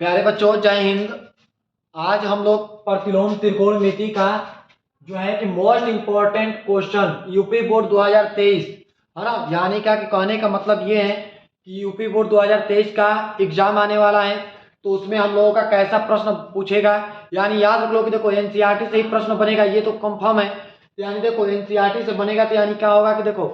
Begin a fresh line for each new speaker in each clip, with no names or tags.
प्यारे बच्चों, जय हिंद। आज हम लोग प्रतिलोम त्रिकोणमिति का जो है कि most important question UP board 2023 है ना, यानी क्या कि कहने का मतलब ये है कि यूपी बोर्ड 2023 का एग्जाम आने वाला है, तो उसमें हम लोगों का कैसा प्रश्न पूछेगा। यानी याद रख लो कि देखो एनसीईआरटी से ही प्रश्न बनेगा, ये तो कंफर्म है। यानी देखो एनसीईआरटी से बनेगा तो यानी क्या होगा कि देखो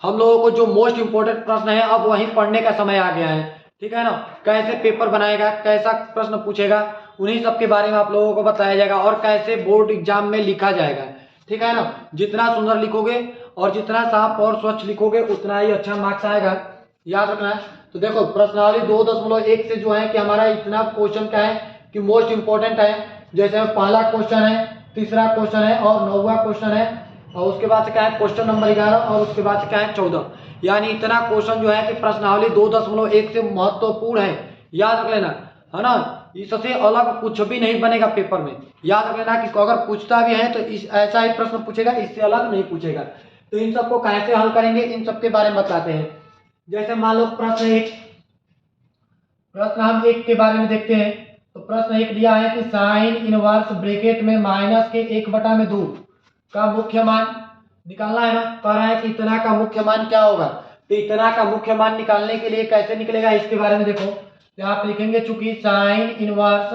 हम लोगों को जो मोस्ट इम्पोर्टेंट प्रश्न है अब वहीं पढ़ने का समय आ गया है, ठीक है ना। कैसे पेपर बनाएगा, कैसा प्रश्न पूछेगा, उन्हीं सब के बारे में आप लोगों को बताया जाएगा और कैसे बोर्ड एग्जाम में लिखा जाएगा, ठीक है ना। जितना सुंदर लिखोगे और जितना साफ और स्वच्छ लिखोगे उतना ही अच्छा मार्क्स आएगा, याद रखना है। तो देखो प्रश्नावली 2.1 से जो है कि हमारा इतना क्वेश्चन क्या है कि मोस्ट इंपोर्टेंट है। जैसे पहला क्वेश्चन है, तीसरा क्वेश्चन है और 9वां क्वेश्चन है, और उसके बाद से क्या है क्वेश्चन नंबर 11 और उसके बाद से क्या है 14। यानी इतना क्वेश्चन जो है कि प्रश्नावली 2.1 से महत्वपूर्ण है, याद रख लेना, है ना। इससे अलग कुछ भी नहीं बनेगा पेपर में, याद रख लेना कि अगर पूछता भी है तो ऐसा ही प्रश्न पूछेगा, इससे अलग नहीं पूछेगा। तो इन सबको कैसे हल करेंगे इन सब के बारे में बताते हैं। जैसे मान लो प्रश्न हम एक के बारे में देखते हैं। तो प्रश्न एक दिया है कि साइन इनवर्स ब्रैकेट में माइनस के 1/2 का मुख्य मान निकालना है ना। कह रहा है कि इतना का मुख्य मान क्या होगा। तो इतना का मुख्य मान निकालने के लिए कैसे निकलेगा इसके बारे में देखो। तो आप लिखेंगे चूंकि साइन इनवर्स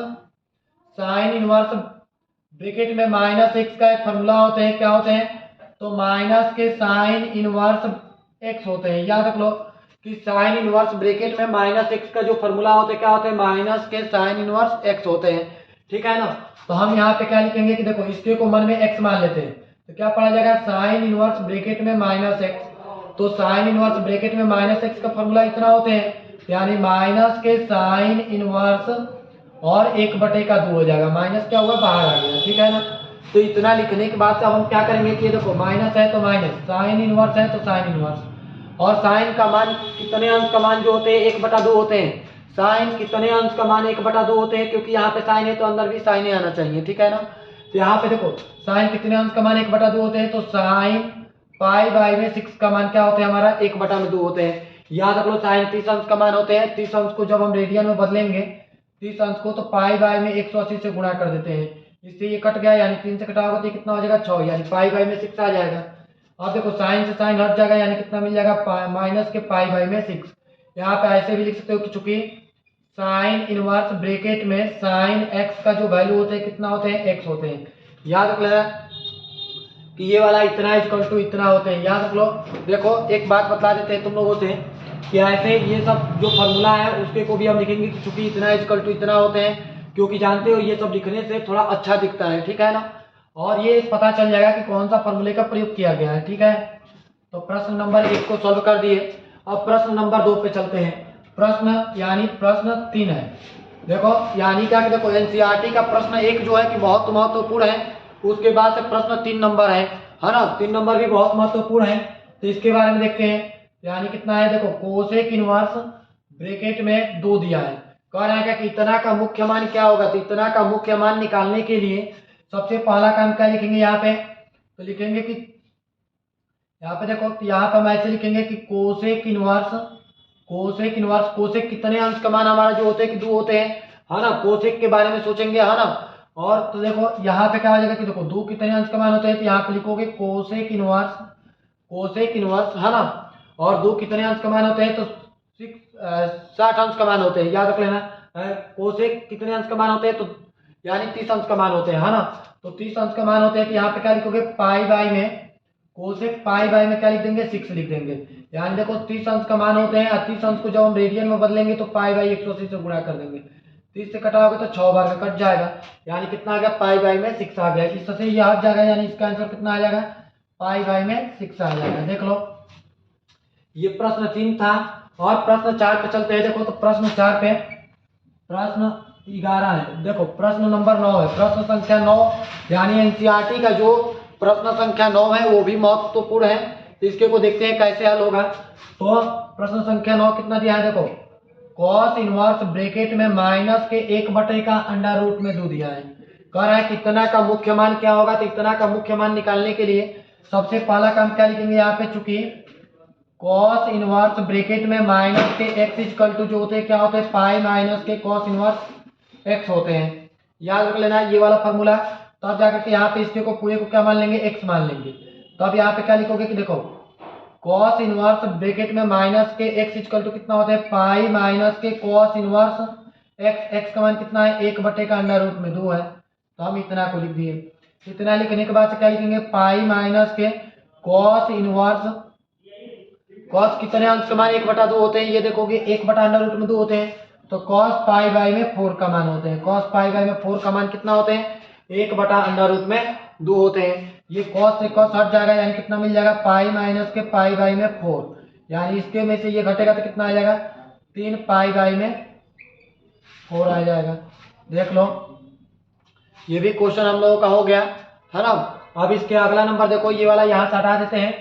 ब्रैकेट में -x का एक फॉर्मूला होते हैं, क्या होते हैं, तो माइनस के साइन इनवर्स x होते हैं। याद रख लो कि साइन इनवर्स ब्रैकेट में -x का जो फॉर्मूला होते हैं क्या होते हैं, माइनस के साइन इनवर्स x होते हैं, ठीक है ना। तो हम यहाँ पे क्या लिखेंगे कि देखो इसके को मन में x मान लेते हैं, तो क्या पढ़ा जाएगा साइन इनवर्स ब्रैकेट में -x। तो साइन इनवर्स ब्रैकेट में -x का फॉर्मूला इतना होते हैं, यानी माइनस के साइन इनवर्स और 1/2 हो जाएगा। माइनस क्या हुआ, बाहर आ गया, ठीक है ना। तो इतना लिखने के बाद से अब हम क्या करेंगे कि देखो माइनस है तो माइनस, साइन इनवर्स है तो साइन इनवर्स, और साइन का मान कितने अंश का मान जो होते हैं 1/2 होते हैं। साइन कितने अंश का मान 1/2 होते हैं, क्योंकि यहाँ पे साइन है तो अंदर भी साइन आना चाहिए, ठीक है ना। तो यहाँ पे देखो साइन कितने अंश का मान 1/2 होते हैं, तो साइन π/6 का मान क्या होते हैं हमारा 1/2 होते हैं। याद रख लो साइन 30 अंश का मान होते हैं। 30 अंश को जब हम रेडियन में बदलेंगे 30 अंश को, तो π/180 से गुणा कर देते हैं। इससे ये कट गया, यानी 3 से कटा होगा तो कितना हो जाएगा 6, यानी π/6 आ जाएगा। अब देखो साइन से साइन हट जाएगा, यानी कितना मिल जाएगा माइनस के π/6। यहाँ पे ऐसे भी लिख सकते हो कि चूंकि साइन इनवर्स ब्रैकेट में साइन x का जो वैल्यू होते हैं कितना होते हैं, x होते हैं। याद रख लेना कि ये वाला इतना इक्वल टू इतना होते हैं, याद रख लो। देखो एक बात बता देते हैं तुम लोगों से कि ऐसे ये सब जो फॉर्मूला है उसके को भी हम लिखेंगे कि चूंकि इतना इक्वल टू इतना होते हैं, क्योंकि जानते हो ये सब लिखने से थोड़ा अच्छा दिखता है, ठीक है ना। और ये पता चल जाएगा कि कौन सा फॉर्मूले का प्रयोग किया गया है, ठीक है। तो प्रश्न नंबर 1 को सॉल्व कर दिए। अब प्रश्न नंबर 2 पे चलते हैं। प्रश्न 3 है। देखो यानी क्या कि देखो एनसीईआरटी का प्रश्न 1 जो है कि बहुत महत्वपूर्ण है, उसके बाद से प्रश्न 3 नंबर है ना। 3 नंबर भी बहुत महत्वपूर्ण है, तो इसके बारे में देखते हैं। यानी कितना है, देखो कोसेक इनवर्स ब्रैकेट में 2 दिया है। कह रहा है कि इतना का मुख्य मान क्या होगा। तो इतना का मुख्य मान निकालने के लिए सबसे पहला काम क्या लिखेंगे यहाँ पे, तो लिखेंगे कि यहाँ पे देखो, तो यहाँ पे हम ऐसे लिखेंगे कि कोसेक इनवर्स कोसेक कितने अंश का मान हमारा जो होते हैं कि 2 होते हैं, है ना। कोसेक के बारे में सोचेंगे, है ना। और तो देखो यहाँ पे क्या हो जाएगा कि देखो 2 कितने अंश का मान होते हैं, तो यहाँ पे लिखोगे कोसेक इनवर्स, है ना। और 2 कितने अंश का मान होते हैं, तो 60 अंश का मान होते हैं, याद रख लेना। कोसेक कितने अंश का मान होते हैं, तो यानी 30 अंश का मान होते हैं, है ना। तो 30 अंश का मान होते हैं, तो यहाँ पे क्या लिखोगे π/, में कोसेक π/, में क्या लिख देंगे 6 लिख देंगे। यानी देखो 30 अंश का मान होते हैं, 30 अंश को जब हम रेडियन में बदलेंगे तो π/180 से गुणा कर देंगे। 30 से कटा होगा तो 6 बार में कट जाएगा, यानी कितना आ गया π/6 आ गया। इससे ये हट जाएगा, यानी इसका आंसर कितना आ जाएगा π/6 आ जाएगा। देख लो ये प्रश्न 3 था। और प्रश्न 4 पे चलते हैं। देखो तो प्रश्न 4 पे प्रश्न 11 है। देखो प्रश्न नंबर 9 है, प्रश्न संख्या 9, यानी एनसीईआरटी का जो प्रश्न संख्या 9 है वो भी महत्वपूर्ण है। इसके को देखते हैं कैसे हल होगा। तो प्रश्न संख्या 9 कितना दिया है, देखो कॉस इनवर्स ब्रैकेट में माइनस के 1/√2 दिया है। कह रहा है कि इतना का मुख्य मान क्या होगा। तो इतना का मुख्य मान निकालने के लिए सबसे पहला काम क्या लिखेंगे यहाँ पे, चूंकि कॉस इनवर्स ब्रैकेट में माइनस के x इक्वल टू जो होते हैं क्या होते हैं, पाई माइनस के कॉस इनवर्स x होते हैं। याद रख लेना ये वाला फॉर्मूला। तो अब जाकर के यहाँ पे इसके को पूरे को क्या मान लेंगे, x मान लेंगे। तो अब यहाँ पे क्या लिखोगे कि देखो कॉस इनवर्स ब्रैकेट में माइनस के x इक्वल टू कितना होता है, पाई माइनस के कॉस इनवर्स x। x का मान कितना है, 1/√2 है। तो हम इतना को लिख दिए। इतना लिखने के बाद से क्या लिखेंगे, पाई माइनस के कॉस इनवर्स, कॉस कितने अंश का मान 1/2 होते हैं, ये देखोगे 1/√2 होते हैं। तो कॉस पाई बाई में 4 का मान होते हैं। कॉस पाई बाई में 4 का मान कितना होते हैं, 1/√2 होते हैं। ये कॉस से कॉस हट जाएगा, यानी कितना मिल जाएगा, पाई माइनस के पाई बाई में 4। यानी इसके में से ये घटेगा तो कितना आ जाएगा, 3 पाई बाई में 4 आ जाएगा। देख लो ये भी क्वेश्चन हम लोगों का हो गया है ना। अब इसके अगला नंबर देखो, ये वाला यहाँ से हटा देते हैं।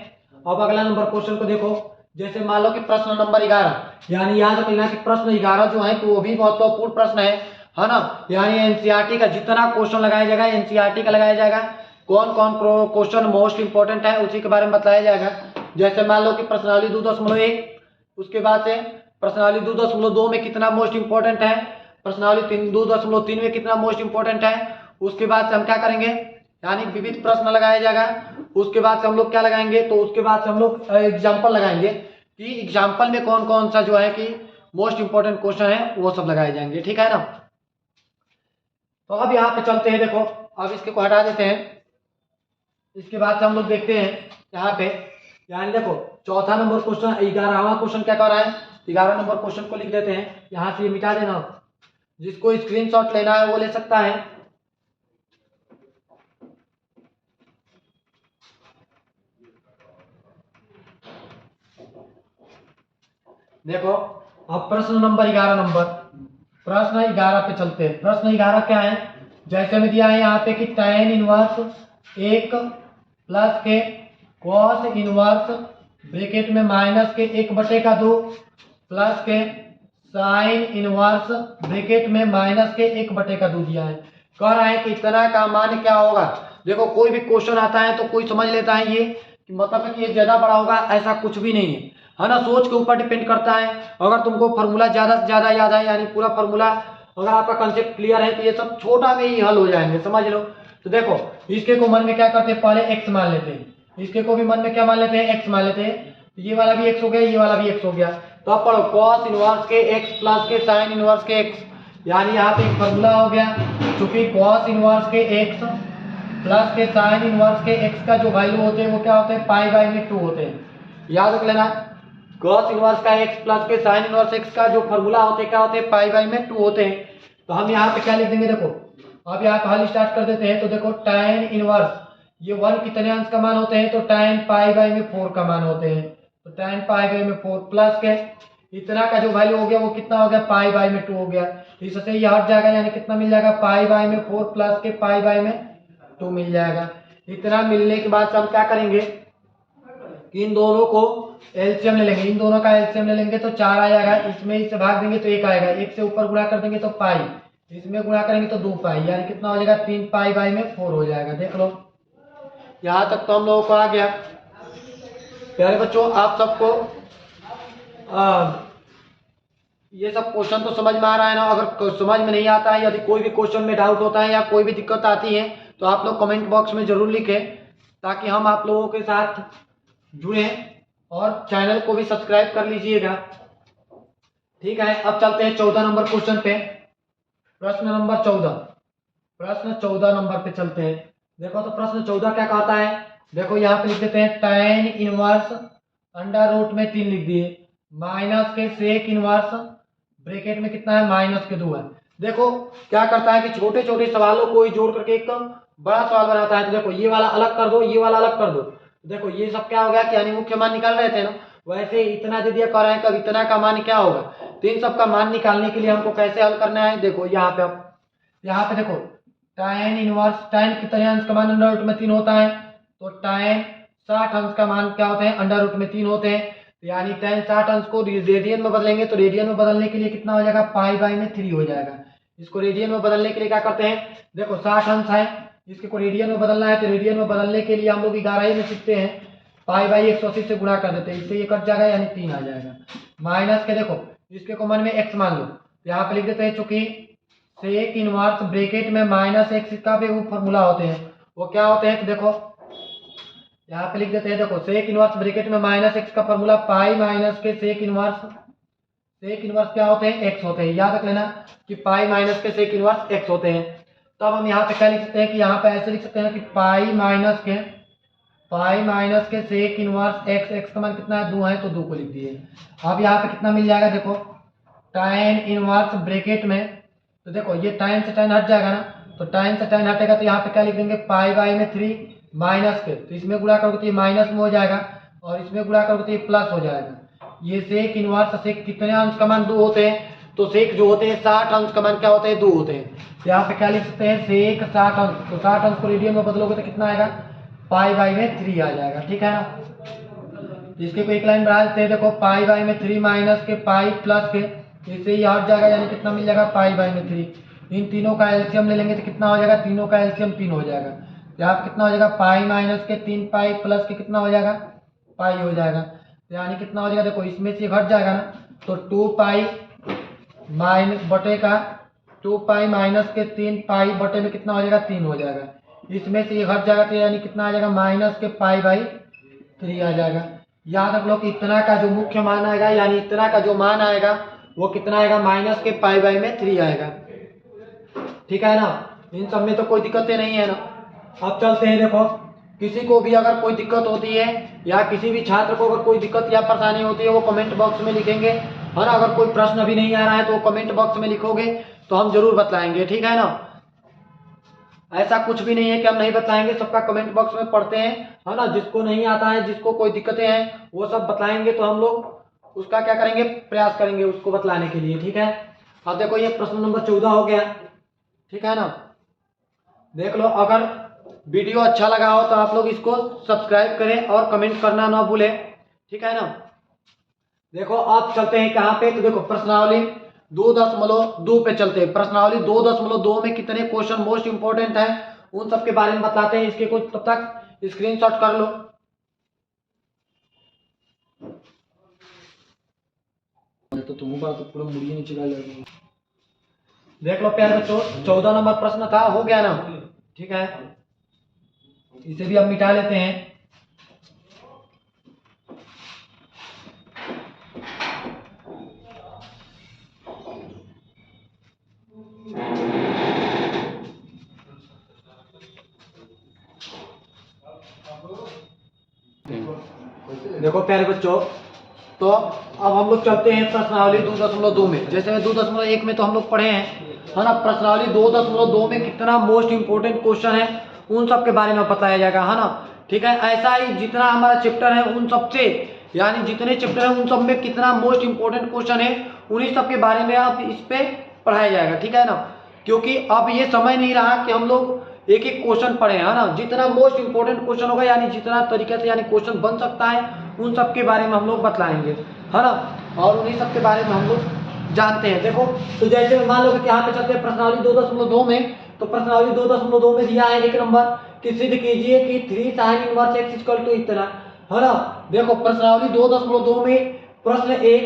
अब अगला नंबर क्वेश्चन को देखो, जैसे मान लो कि प्रश्न नंबर 11, यानी याद रखना कि प्रश्न 11 जो है कि वो भी महत्वपूर्ण प्रश्न है ना। यानी एनसीईआरटी का जितना क्वेश्चन लगाया जाएगा एनसीईआरटी का लगाया जाएगा। कौन कौन क्वेश्चन मोस्ट इंपोर्टेंट है उसी के बारे में बताया जाएगा। जैसे मान लो कि प्रश्नावली 2.1, उसके बाद से प्रश्नावली 2.2 में कितना मोस्ट इंपोर्टेंट है, प्रश्नावली 2.3 में कितना मोस्ट इंपोर्टेंट है। उसके बाद से हम क्या करेंगे, यानी विविध प्रश्न लगाया जाएगा। उसके बाद से हम लोग क्या लगाएंगे, तो उसके बाद से हम लोग एग्जाम्पल लगाएंगे कि एग्जाम्पल में कौन कौन सा जो है कि मोस्ट इंपोर्टेंट क्वेश्चन है वो सब लगाए जाएंगे, ठीक है ना। तो अब यहाँ पे चलते हैं, देखो अब इसके को हटा देते हैं। इसके बाद से हम लोग देखते हैं यहाँ पे, यानी देखो चौथा नंबर क्वेश्चन, 11वां क्वेश्चन क्या कर रहा है, 11 नंबर क्वेश्चन को लिख देते हैं। यहाँ से ये मिटा देना, जिसको स्क्रीनशॉट लेना है वो ले सकता है। देखो अब प्रश्न नंबर 11 प्रश्न 11 पे चलते हैं। प्रश्न 11 क्या है, जैसे में दिया है यहाँ पे कि tan इनवर्स 1 प्लस के कॉस इनवर्स ब्रैकेट में माइनस के 1/2 प्लस के साइन इनवर्स ब्रैकेट में माइनस के 1/2 दिया है। कह रहा है कि इतना का मान क्या होगा। देखो कोई भी क्वेश्चन आता है तो कोई समझ लेता है ये कि मतलब कि ये ज्यादा बड़ा होगा, ऐसा कुछ भी नहीं है ना। सोच के ऊपर डिपेंड करता है। अगर तुमको फार्मूला ज्यादा से ज्यादा याद है, यानी पूरा फार्मूला अगर आपका कंसेप्ट क्लियर है, तो ये सब छोटा में ही हल हो जाएंगे, समझ लो। तो देखो इसके को मन में क्या करते हैं, पहले एक्स मान लेते हैं। इसके को भी मन में क्या मान लेते हैं, एक्स मान लेते हैं। ये वाला भी एक्स हो गया, ये वाला भी एक्स हो गया। तो अब पढ़ो कॉस इनवर्स के एक्स प्लस के साइन इनवर्स के एक्स, यानी यहाँ पे एक फार्मूला हो गया। चूंकि कॉस इनवर्स के एक्स प्लस के साइन इनवर्स के एक्स का जो वैल्यू होते हैं वो क्या होते हैं, पाई बाई में 2 होते हैं। याद रख लेना, कॉस इनवर्स का एक्स प्लस के साइन इनवर्स एक्स का जो फार्मूला होते हैं क्या होते हैं, पाई बाई में 2 होते हैं। तो हम यहाँ पे क्या लिख देंगे, देखो अब यहाँ पे हल स्टार्ट कर देते हैं। तो देखो tan इनवर्स ये 1 कितने अंश का मान होते हैं, तो tan पाई बाई में 4 का मान होते हैं। तो tan पाई बाई में 4 प्लस के इतना का जो वैल्यू हो गया वो कितना हो गया, पाई बाई में 2 हो गया। इससे ये हट जाएगा, यानी कितना मिल जाएगा, पाई बाई में 4 प्लस के पाई बाई में 2 मिल जाएगा। इतना मिलने के बाद हम क्या करेंगे कि इन दोनों को एलसीएम ले लेंगे। इन दोनों का एलसीएम ले लेंगे तो 4 आ जाएगा। इसमें इससे भाग देंगे तो 1 आएगा। 1 से ऊपर गुणा कर देंगे तो पाई, इसमें गुणा करेंगे तो 2 पाई, यानी कितना हो जाएगा, 3 पाई बाई में 4 हो जाएगा। देख लो यहाँ तक तो हम लोगों को आ गया। प्यारे बच्चों आप सबको ये सब क्वेश्चन तो समझ में आ रहा है ना। अगर समझ में नहीं आता है, यदि कोई भी क्वेश्चन में डाउट होता है या कोई भी दिक्कत आती है तो आप लोग कमेंट बॉक्स में जरूर लिखें, ताकि हम आप लोगों के साथ जुड़े, और चैनल को भी सब्सक्राइब कर लीजिएगा, ठीक है। अब चलते हैं 14 नंबर क्वेश्चन पे। प्रश्न नंबर 14, प्रश्न 14 नंबर पे चलते हैं। देखो तो प्रश्न 14 क्या कहता है, देखो यहाँ पे लिख देते हैं tan इनवर्स अंडर रूट में 3 लिख दिए, माइनस के सेक इनवर्स ब्रैकेट में कितना है, माइनस के 2 है। देखो क्या करता है कि छोटे छोटे सवालों को ही जोड़ करके एक बड़ा सवाल बनाता है। तो देखो ये वाला अलग कर दो, ये वाला अलग कर दो। देखो ये सब क्या होगा कि यानी मुख्य मान निकाल रहे थे ना, वैसे इतना दे दिया कर रहे हैं, कब इतना का मान क्या होगा। तो इन सब का मान निकालने के लिए हमको कैसे हल करना है, देखो यहाँ पे देखो tan इनवर्स, tan कितने अंश का मान अंडर रूट में 3 होता है, तो tan 60 अंश का मान क्या होते हैं, अंडर रूट में 3 होते हैं। तो यानी tan 60 अंश को रेडियन में बदलेंगे, तो रेडियन में बदलने के लिए कितना हो जाएगा, पाई बाई में 3 हो जाएगा। इसको रेडियन में बदलने के लिए क्या करते हैं, देखो 60 अंश है, इसके को रेडियन में बदलना है, तो रेडियन में बदलने के लिए हम लोग 11 ही में सीखते हैं, पाई बाई 180 से गुणा कर देते हैं, इससे ये कट जाएगा, यानी 3 आ जाएगा। माइनस के देखो इसके को मन में x मान लो, यहाँ पे लिख देते हैं, चूंकि सेक इनवर्स ब्रैकेट में माइनस एक्स का भी वो फॉर्मूला होते हैं, वो क्या होते हैं तो देखो यहाँ पे लिख देते हैं। देखो सेक इनवर्स ब्रैकेट में माइनस एक्स का फॉर्मूला पाई माइनस के सेक इनवर्स क्या होते हैं, एक्स होते हैं। याद रख लेना कि पाई माइनस के सेक इनवर्स एक्स होते हैं। तब हम यहाँ पे क्या लिख सकते हैं कि यहाँ पे ऐसे लिख सकते हैं कि पाई माइनस के सेक इनवर्स एक्स, एक्स का मान कितना है 2 है तो 2 को लिख दिए। अब यहाँ पे कितना मिल जाएगा देखो tan इनवर्स ब्रैकेट में, तो देखो ये tan से tan हट जाएगा ना, तो tan से tan हटेगा तो यहाँ पे क्या लिख देंगे पाई बाई में 3 माइनस के, तो इसमें गुणा करोगे तो ये माइनस में हो जाएगा और इसमें गुणा करोगे तो ये प्लस हो जाएगा। ये सेक इनवर्स सेक कितने अंश का मान 2 होते हैं, तो सेक जो होते हैं 60 अंश का मान क्या होते हैं 2 होते हैं। तो यहाँ पे क्या लिख सकते हैं सेक 60 अंश, तो 60 अंश को रेडियन में बदलोगे तो कितना आएगा पाई बाई में 3 आ जाएगा। ठीक है ना, इसके को एक लाइन बढ़ा देते हैं। देखो पाई बाई में 3 माइनस के पाई प्लस के, इससे ये हट जाएगा यानी कितना मिल जाएगा पाई बाई में 3। इन तीनों का एलसीएम ले लेंगे तो कितना हो जाएगा, तीनों का एलसीएम 3 हो जाएगा। यहाँ पे कितना हो जाएगा पाई माइनस के 3 पाई प्लस के कितना हो जाएगा पाई हो जाएगा, यानी कितना हो जाएगा देखो इसमें से घट जाएगा ना, तो 2 पाई माइनस बटे का 2 पाई माइनस के 3 पाई बटे में कितना हो जाएगा 3 हो जाएगा। इसमें से ये घट जाएगा तो यानी कितना आ जाएगा माइनस के पाई बाई 3 आ जाएगा। याद रख लो कि इतना का जो मुख्य मान आएगा यानी इतना का जो मान आएगा वो कितना आएगा माइनस के पाई बाई में 3 आएगा। ठीक है ना, इन सब में तो कोई दिक्कतें नहीं है ना। अब चलते हैं, देखो किसी को भी अगर कोई दिक्कत होती है या किसी भी छात्र को अगर कोई दिक्कत या परेशानी होती है वो कमेंट बॉक्स में लिखेंगे, है ना। अगर कोई प्रश्न अभी नहीं आ रहा है तो कमेंट बॉक्स में लिखोगे तो हम जरूर बतलाएंगे। ठीक है ना, ऐसा कुछ भी नहीं है कि हम नहीं बतलाएंगे, सबका कमेंट बॉक्स में पढ़ते हैं, है ना। जिसको नहीं आता है, जिसको कोई दिक्कतें हैं वो सब बतलाएंगे तो हम लोग उसका क्या करेंगे प्रयास करेंगे उसको बतलाने के लिए। ठीक है, अब देखो ये प्रश्न नंबर 14 हो गया। ठीक है ना, देख लो। अगर वीडियो अच्छा लगा हो तो आप लोग इसको सब्सक्राइब करें और कमेंट करना ना भूलें। ठीक है ना, देखो अब चलते हैं कहाँ पे, तो देखो प्रश्नावली 2.2 पे चलते हैं। प्रश्नावली 2.2 में कितने क्वेश्चन मोस्ट इंपोर्टेंट है उन सब के बारे में बताते हैं। इसके कुछ तब तक स्क्रीनशॉट कर लो। तो तुम तो पूरा मुड़िए नीचे डाल लगे। देख लो प्यारे बच्चों 14 नंबर प्रश्न था, हो गया ना। ठीक है, इसे भी हम मिटा लेते हैं। देखो प्यारे बच्चों, तो अब हम लोग चलते हैं प्रश्नावली 2.2 में। जैसे 2.1 में तो हम लोग पढ़े हैं, है ना। प्रश्नावली 2.2 में कितना मोस्ट इंपोर्टेंट क्वेश्चन है उन सब के बारे में बताया जाएगा, है ना। ठीक है, ऐसा ही जितना हमारा चैप्टर है उन सब से, यानी जितने चैप्टर है उन सब में कितना मोस्ट इंपोर्टेंट क्वेश्चन है उन्हीं सब के बारे में अब इस पे पढ़ाया जाएगा। ठीक है ना, क्योंकि अब ये समय नहीं रहा कि हम लोग एक एक क्वेश्चन पढ़े, है ना। जितना मोस्ट इंपोर्टेंट क्वेश्चन होगा यानी जितना तरीके से यानी क्वेश्चन बन सकता है उन सब के बारे में हम लोग बतलाएंगे, है ना। और उन्हीं सब के बारे में हम लोग जानते हैं। देखो तो जैसे मान लो कि यहाँ पे चलते हैं प्रश्नावली 2.2 में, तो प्रश्नावली 2.2 में दिया है 1 नंबर कि सिद्ध कीजिए कि 3 sin inverse x equal to इतना, है ना। देखो प्रश्नावली 2.2 में प्रश्न 1,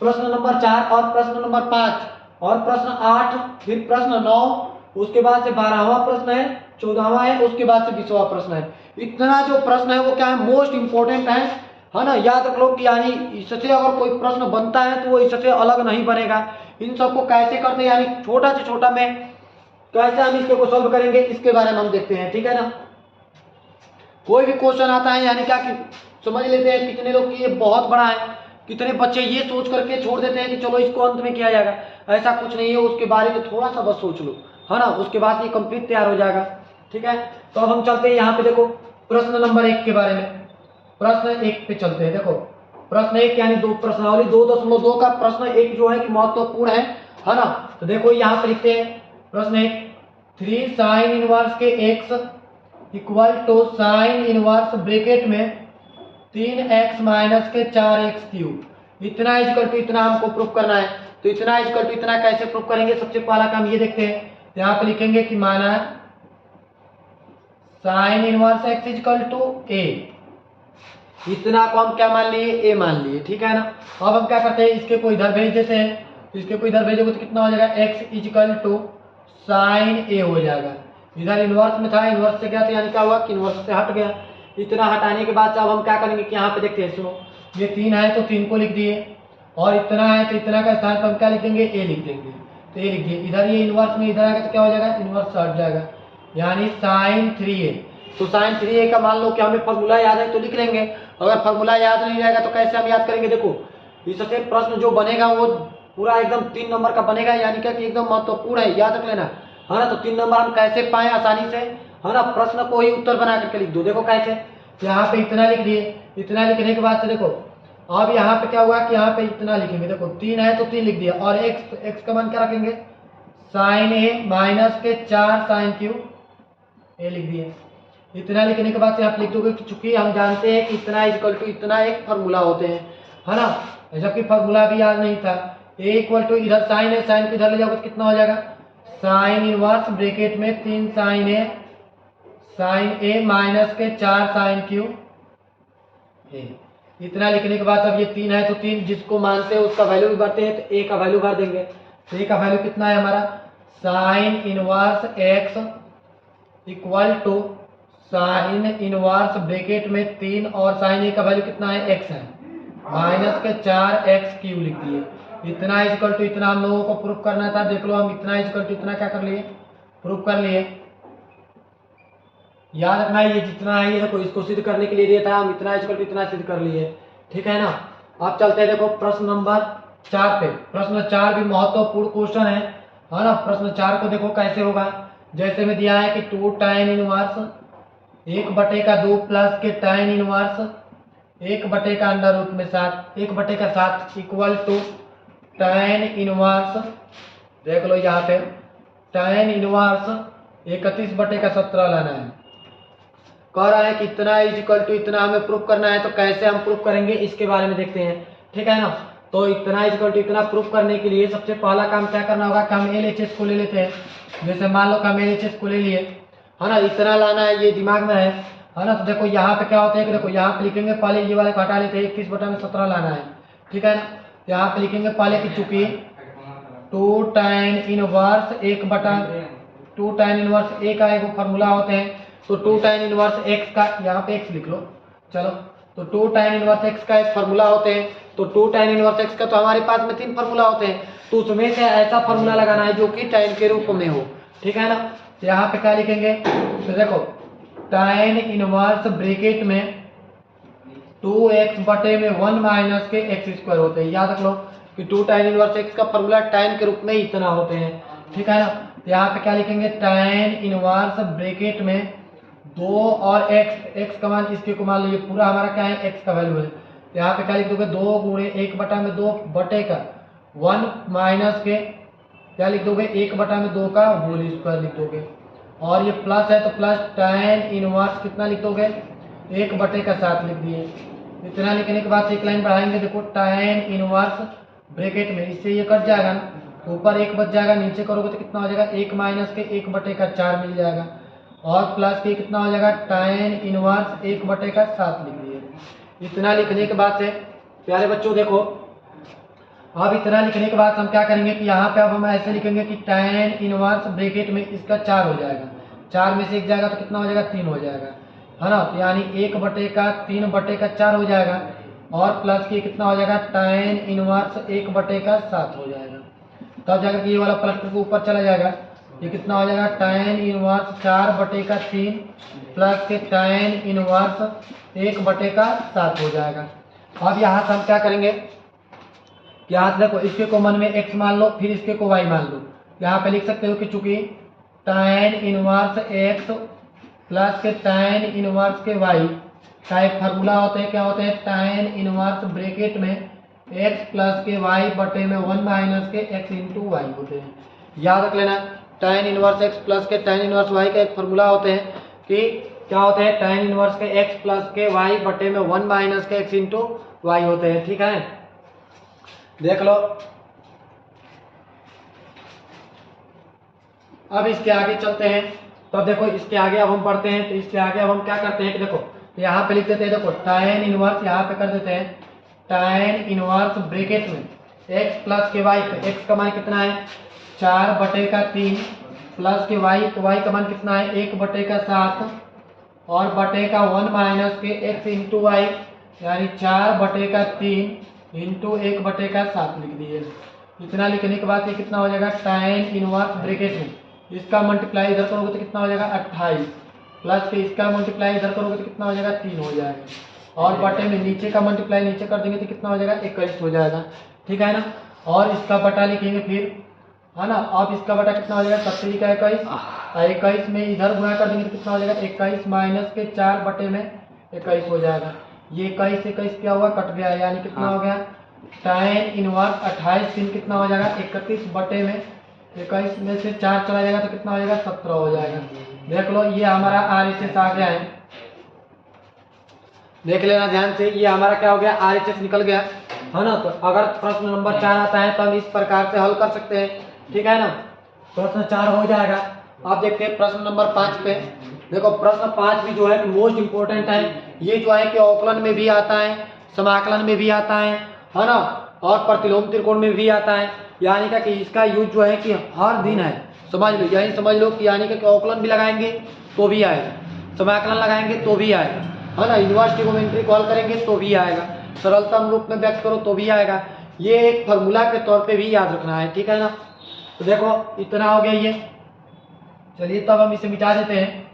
प्रश्न नंबर 4 और प्रश्न नंबर 5 और प्रश्न 8, फिर प्रश्न 9, उसके बाद से 12वां प्रश्न है, 14वां है, उसके बाद से 20वां प्रश्न है। इतना जो प्रश्न है वो क्या है मोस्ट इंपोर्टेंट है ना। याद रख लो कि यानी इससे अगर कोई प्रश्न बनता है तो वो इससे अलग नहीं बनेगा। इन सबको कैसे करते हैं यानी छोटा से छोटा में कैसे हम इसको सॉल्व करेंगे इसके बारे में हम देखते हैं। ठीक है ना, कोई भी क्वेश्चन आता है यानी क्या कि समझ लेते हैं कितने लोग की ये बहुत बड़ा है, कितने बच्चे ये सोच करके छोड़ देते हैं कि चलो इसको अंत में किया जाएगा। ऐसा कुछ नहीं है, उसके बारे में थोड़ा सा बस सोच लो, है ना, उसके बाद ये कंप्लीट तैयार हो जाएगा। ठीक है, तो अब हम चलते हैं यहाँ पे। देखो प्रश्न नंबर 1 के बारे में, प्रश्न 1 पे चलते हैं। देखो प्रश्न 1 यानी प्रश्नावली 2.2 का प्रश्न 1 जो है कि महत्वपूर्ण है ना। तो देखो यहाँ पे लिखते हैं प्रश्न 1, 3 sin इनवर्स के x equal to sine inverse bracket में 3x माइनस के 4x क्यूब इतना इक्वल टू इतना हमको प्रूफ करना है। तो इतना इक्वल टू इतना कैसे प्रूफ करेंगे, सबसे पहला काम ये देखते हैं। यहाँ पे लिखेंगे कि माना sine inverse x equal to a, इतना को हम क्या मान लिए a मान लिए। ठीक है ना, अब हम क्या करते हैं इसके को इधर भेज देते हैं। इसके को इधर भेजोगे तो कितना हो जाएगा x इक्वल टू साइन ए हो जाएगा। इधर इन्वर्स में था, इन्वर्स से गया तो यानी क्या हुआ कि इन्वर्स से हट गया। इतना हटाने के बाद अब हम क्या करेंगे कि यहाँ पे देखते हैं, सुनो, ये 3 है तो 3 को लिख दिए, और इतना है तो इतना का स्थान पर हम क्या लिख देंगे, ए लिख देंगे। तो ए लिख दिए, इधर ये इन्वर्स में इधर आएगा तो क्या हो जाएगा, इन्वर्स हट जाएगा, यानी साइन 3a। तो साइन 3a का मान लो कि हमें फॉर्मूला याद है तो लिख लेंगे, अगर फॉर्मूला याद नहीं रहेगा तो कैसे हम याद करेंगे। देखो इससे प्रश्न जो बनेगा वो पूरा एकदम 3 नंबर का बनेगा, यानी क्या कि एकदम महत्वपूर्ण है, याद रख लेना, है ना। तो 3 नंबर हम कैसे पाए आसानी से, है ना, प्रश्न को ही उत्तर बना करके लिख दो। देखो कैसे, यहाँ पे इतना लिख दिए, इतना लिखने के बाद से देखो अब यहाँ पे क्या हुआ कि यहाँ पे इतना लिखेंगे, देखो 3 है तो 3 लिख दिया, और x का मान क्या रखेंगे, साइन ए माइनस के 4 साइन क्यू ए लिख दिए। इतना लिखने के बाद से आप लिख दोगे, चूंकि हम जानते हैं कि इतना इक्वल टू इतना एक फार्मूला होते हैं, है ना, जबकि फार्मूला भी याद नहीं था। ए इक्वल टू इधर साइन है, साइन को इधर ले जाओगे तो कितना हो जाएगा, साइन इनवर्स ब्रैकेट में 3 साइन ए माइनस के 4 साइन क्यू ए। इतना लिखने के बाद अब ये 3 है तो 3 जिसको मानते हैं उसका वैल्यू भी भरते हैं, तो ए का वैल्यू भर देंगे। तो ए का वैल्यू कितना है हमारा, sine inverse x equal to sine inverse bracket में 3 और साइन ए का वैल्यू कितना है, एक्स है, माइनस के 4 एक्स क्यू लिख दिए। इतना इक्वल टू इतना हम लोगों को प्रूफ करना था, देख लो हम इतना इक्वल टू इतना क्या कर लिए, प्रूफ कर लिए। याद रखना है ये जितना है, ये देखो इसको सिद्ध करने के लिए दिया था, हम इतना इक्वल टू इतना सिद्ध कर लिए, ठीक है ना। अब चलते हैं देखो प्रश्न नंबर 4 पे। प्रश्न 4 भी महत्वपूर्ण क्वेश्चन है ना। प्रश्न 4 को देखो कैसे होगा, जैसे में दिया है कि 2 tan इनवर्स 1/2 प्लस के tan inverse 1/√7 1/7 equal to tan inverse, देख लो यहाँ पे tan इनवर्स 31/17 लाना है। कह रहा है कि इतना इक्वल टू इतना हमें प्रूफ करना है, तो कैसे हम प्रूफ करेंगे इसके बारे में देखते हैं, ठीक है ना। तो इतना इक्वल टू इतना प्रूफ करने के लिए सबसे पहला काम क्या करना होगा कि हम LHS को ले लेते हैं। जैसे मान लो कि हम LHS को ले लिए, है ना, इतना लाना है, ये दिमाग में है ना। तो देखो यहाँ पे क्या होता है कि देखो यहाँ पे लिखेंगे, पहले ये वाले को हटा लेते हैं, 21/17 लाना है, ठीक है ना। यहाँ पे लिखेंगे पहले की चुकी 2 tan इनवर्स 2 tan इनवर्स ए का एक फॉर्मूला होते हैं, तो 2 tan इनवर्स एक्स का, यहाँ पे एक्स लिख लो, चलो, तो 2 tan इनवर्स एक्स का एक फार्मूला होते हैं। तो 2 tan इनवर्स एक्स का तो हमारे पास में 3 फार्मूला होते हैं, तो उसमें से ऐसा फार्मूला लगाना है जो कि tan के रूप में हो, ठीक है ना। तो यहाँ पे क्या लिखेंगे, तो देखो tan इनवर्स ब्रैकेट में 2x बटे में 1 माइनस के x² होते हैं। याद रख लो कि 2 tan इनवर्स एक्स का फार्मूला tan के रूप में इतना होते हैं, ठीक है ना। तो यहाँ पे क्या लिखेंगे, tan इनवर्स ब्रैकेट में 2 और x का मान इसके को मान लो, ये पूरा हमारा क्या है, x का वैल्यू है। तो यहाँ पे क्या लिख दोगे, 2 गुणे 1/2 बटे का 1 माइनस के क्या लिख दोगे, 1/2 का होल स्क्वायर लिख दोगे, और ये प्लस है तो प्लस tan इनवर्स कितना लिख दोगे, 1/7 लिख दिए। इतना लिखने के बाद एक लाइन बढ़ाएंगे, देखो tan इनवर्स ब्रैकेट में इससे ये कट जाएगा ना, तो ऊपर 1 बच जाएगा, नीचे करोगे तो कितना हो जाएगा, 1 माइनस के 1/4 मिल जाएगा, और प्लस के कितना हो जाएगा, tan इनवर्स 1/7 लिख दिए। इतना लिखने के बाद से प्यारे बच्चों देखो, अब इतना लिखने के बाद हम क्या करेंगे कि यहाँ पे अब हम ऐसे लिखेंगे कि tan इनवर्स ब्रैकेट में इसका 4 हो जाएगा, 4 में से 1 जाएगा तो कितना हो जाएगा, 3 हो जाएगा, है ना। तो यानी 1/3/4 हो जाएगा, और प्लस के कितना हो जाएगा, tan इनवर्स 1/7 हो जाएगा। तब जाकर ये वाला प्लस के ऊपर चला जाएगा, ये कितना हो जाएगा, tan इनवर्स 4/3 प्लस के tan इनवर्स 1/7 हो जाएगा। अब यहाँ से हम क्या करेंगे, यहाँ से देखो इसके को मन में x मान लो, फिर इसके को y मान लो। यहाँ पे लिख सकते हो कि चूंकि tan इनवर्स x प्लस के tan इनवर्स के y का एक फार्मूला होते हैं, क्या होते हैं, tan इनवर्स ब्रैकेट में x प्लस के y बटे में 1 माइनस के x इंटू वाई होते हैं। याद रख लेना, tan इनवर्स x प्लस के tan इनवर्स y का एक फार्मूला होते हैं कि क्या होते हैं, tan इनवर्स के x प्लस के y बटे में 1 माइनस के x इंटू वाई होते हैं, ठीक है। देख लो अब इसके आगे चलते हैं, तो देखो इसके आगे अब हम पढ़ते हैं। तो इसके आगे अब हम क्या करते हैं कि देखो यहाँ पे लिख देते हैं, देखो tan इनवर्स यहाँ पे कर देते हैं, tan इनवर्स ब्रैकेट में x प्लस के y पे x का मान कितना है, 4/3 प्लस के वाई, तो वाई का मान कितना है 1/7 और बटे का 1 माइनस के एक्स इंटू वाई यानी 4/3 इंटू 1/7 लिख दिए। इतना लिखने के बाद ये कितना हो जाएगा tan इनवर्स ब्रैकेट में इसका मल्टीप्लाई इधर करोगे तो कितना हो जाएगा 28 प्लस के इसका मल्टीप्लाई इधर करोगे तो कितना हो जाएगा 3 हो जाएगा और बटे में नीचे का मल्टीप्लाई नीचे कर देंगे तो कितना हो जाएगा 21 हो जाएगा। ठीक है ना। और इसका बटा लिखेंगे फिर, है ना। अब इसका बटा कितना हो जाएगा 70 का 21 में इधर गुणा कर देंगे तो कितना हो जाएगा 21 माइनस के 4/21 हो जाएगा। ये 21 क्या हुआ कट गया यानी कितना हो गया tan इनवर्स 28 दिन कितना हो जाएगा 31 में से 4 चला जाएगा तो कितना हो जाएगा 17 हो जाएगा। देख लो ये हमारा RHS आ गया है, देख लेना ध्यान से, ये हमारा क्या हो गया RHS निकल गया, है ना। तो अगर प्रश्न नंबर 4 आता है तो हम इस प्रकार से हल कर सकते हैं। ठीक है ना, प्रश्न 4 हो जाएगा। आप देखते हैं प्रश्न नंबर 5 पे। देखो प्रश्न 5 भी जो है मोस्ट इंपोर्टेंट है। ये जो है कि अवकलन में भी आता है, समाकलन में भी आता है ना, और प्रतिलोम त्रिकोण में भी आता है। यानी कि इसका यूज जो है कि हर दिन है, समझ लो। यही समझ लो कि यानी कि अवकलन भी लगाएंगे तो भी आएगा, समाकलन लगाएंगे तो भी आएगा, है ना। इनवर्स ट्रिगोनोमेट्री को हल करेंगे तो भी आएगा, सरलतम रूप में व्यक्त करो तो भी आएगा। ये एक फॉर्मूला के तौर पे भी याद रखना है। ठीक है ना। तो देखो इतना हो गया ये। चलिए तब हम इसे मिटा देते हैं।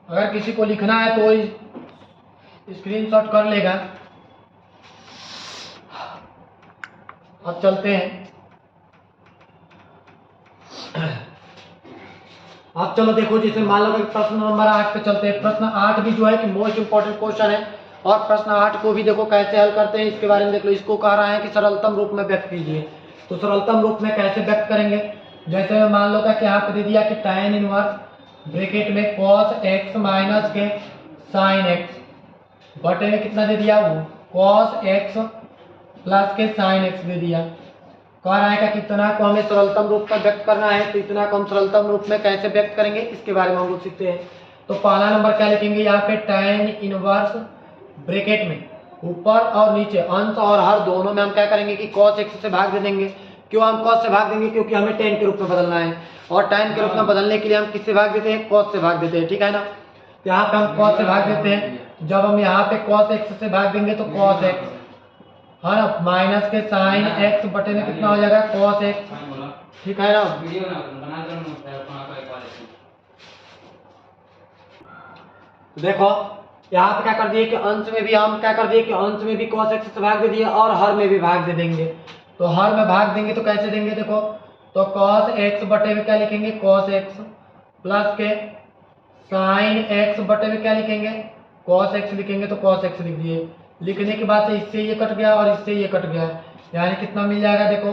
अगर किसी को लिखना है तो स्क्रीनशॉट कर लेगा। अब चलते हैं। अब चलो देखो, जैसे मान लो कि प्रश्न नंबर 8 पे चलते हैं। प्रश्न 8 भी जो है कि मोस्ट इंपोर्टेंट क्वेश्चन है और प्रश्न 8 को भी देखो कैसे हल करते हैं इसके बारे में देख लो। इसको कह रहा है कि सरलतम रूप में व्यक्त कीजिए, तो सरलतम रूप में कैसे व्यक्त करेंगे। जैसे मान लो कि यहाँ पे दे दिया कि tan इनवर्स ब्रैकेट में cos x माइनस के sin x बटे में कितना दे दिया cos x प्लस के sin x दे दिया। कह रहा है कि इतना को हमें सरलतम रूप में व्यक्त करना है, तो इतना को हम सरलतम रूप में कैसे व्यक्त करेंगे इसके बारे में हम लोग सीखते हैं। तो पहला नंबर क्या लिखेंगे यहाँ पे tan इनवर्स ब्रैकेट में ऊपर और नीचे अंश और हर दोनों में हम क्या करेंगे कि cos x से भाग दे देंगे। क्यों हम cos से भाग देंगे, क्योंकि हमें tan के रूप में बदलना है और tan के रूप में बदलने के लिए हम किससे भाग देते हैं cos से भाग देते हैं। ठीक है ना। तो यहाँ पे हम cos से भाग देते हैं। जब हम यहाँ पे cos x से भाग देंगे तो cos x, है ना, माइनस के sin x बटे में कितना हो जाएगा cos x। ठीक है ना। देखो यहाँ पे क्या कर दिए कि अंश में भी हम क्या कर दिए कि अंश में भी cos x से भाग दे दिए और हर में भी भाग दे देंगे। तो हर में भाग देंगे तो कैसे देंगे, देखो तो cos x बटे में क्या लिखेंगे cos x प्लस के sin x बटे में क्या लिखेंगे cos x लिखेंगे, तो cos x लिख दिए। लिखने के बाद से इससे ये कट गया और इससे ये कट गया, यानी कितना मिल जाएगा देखो।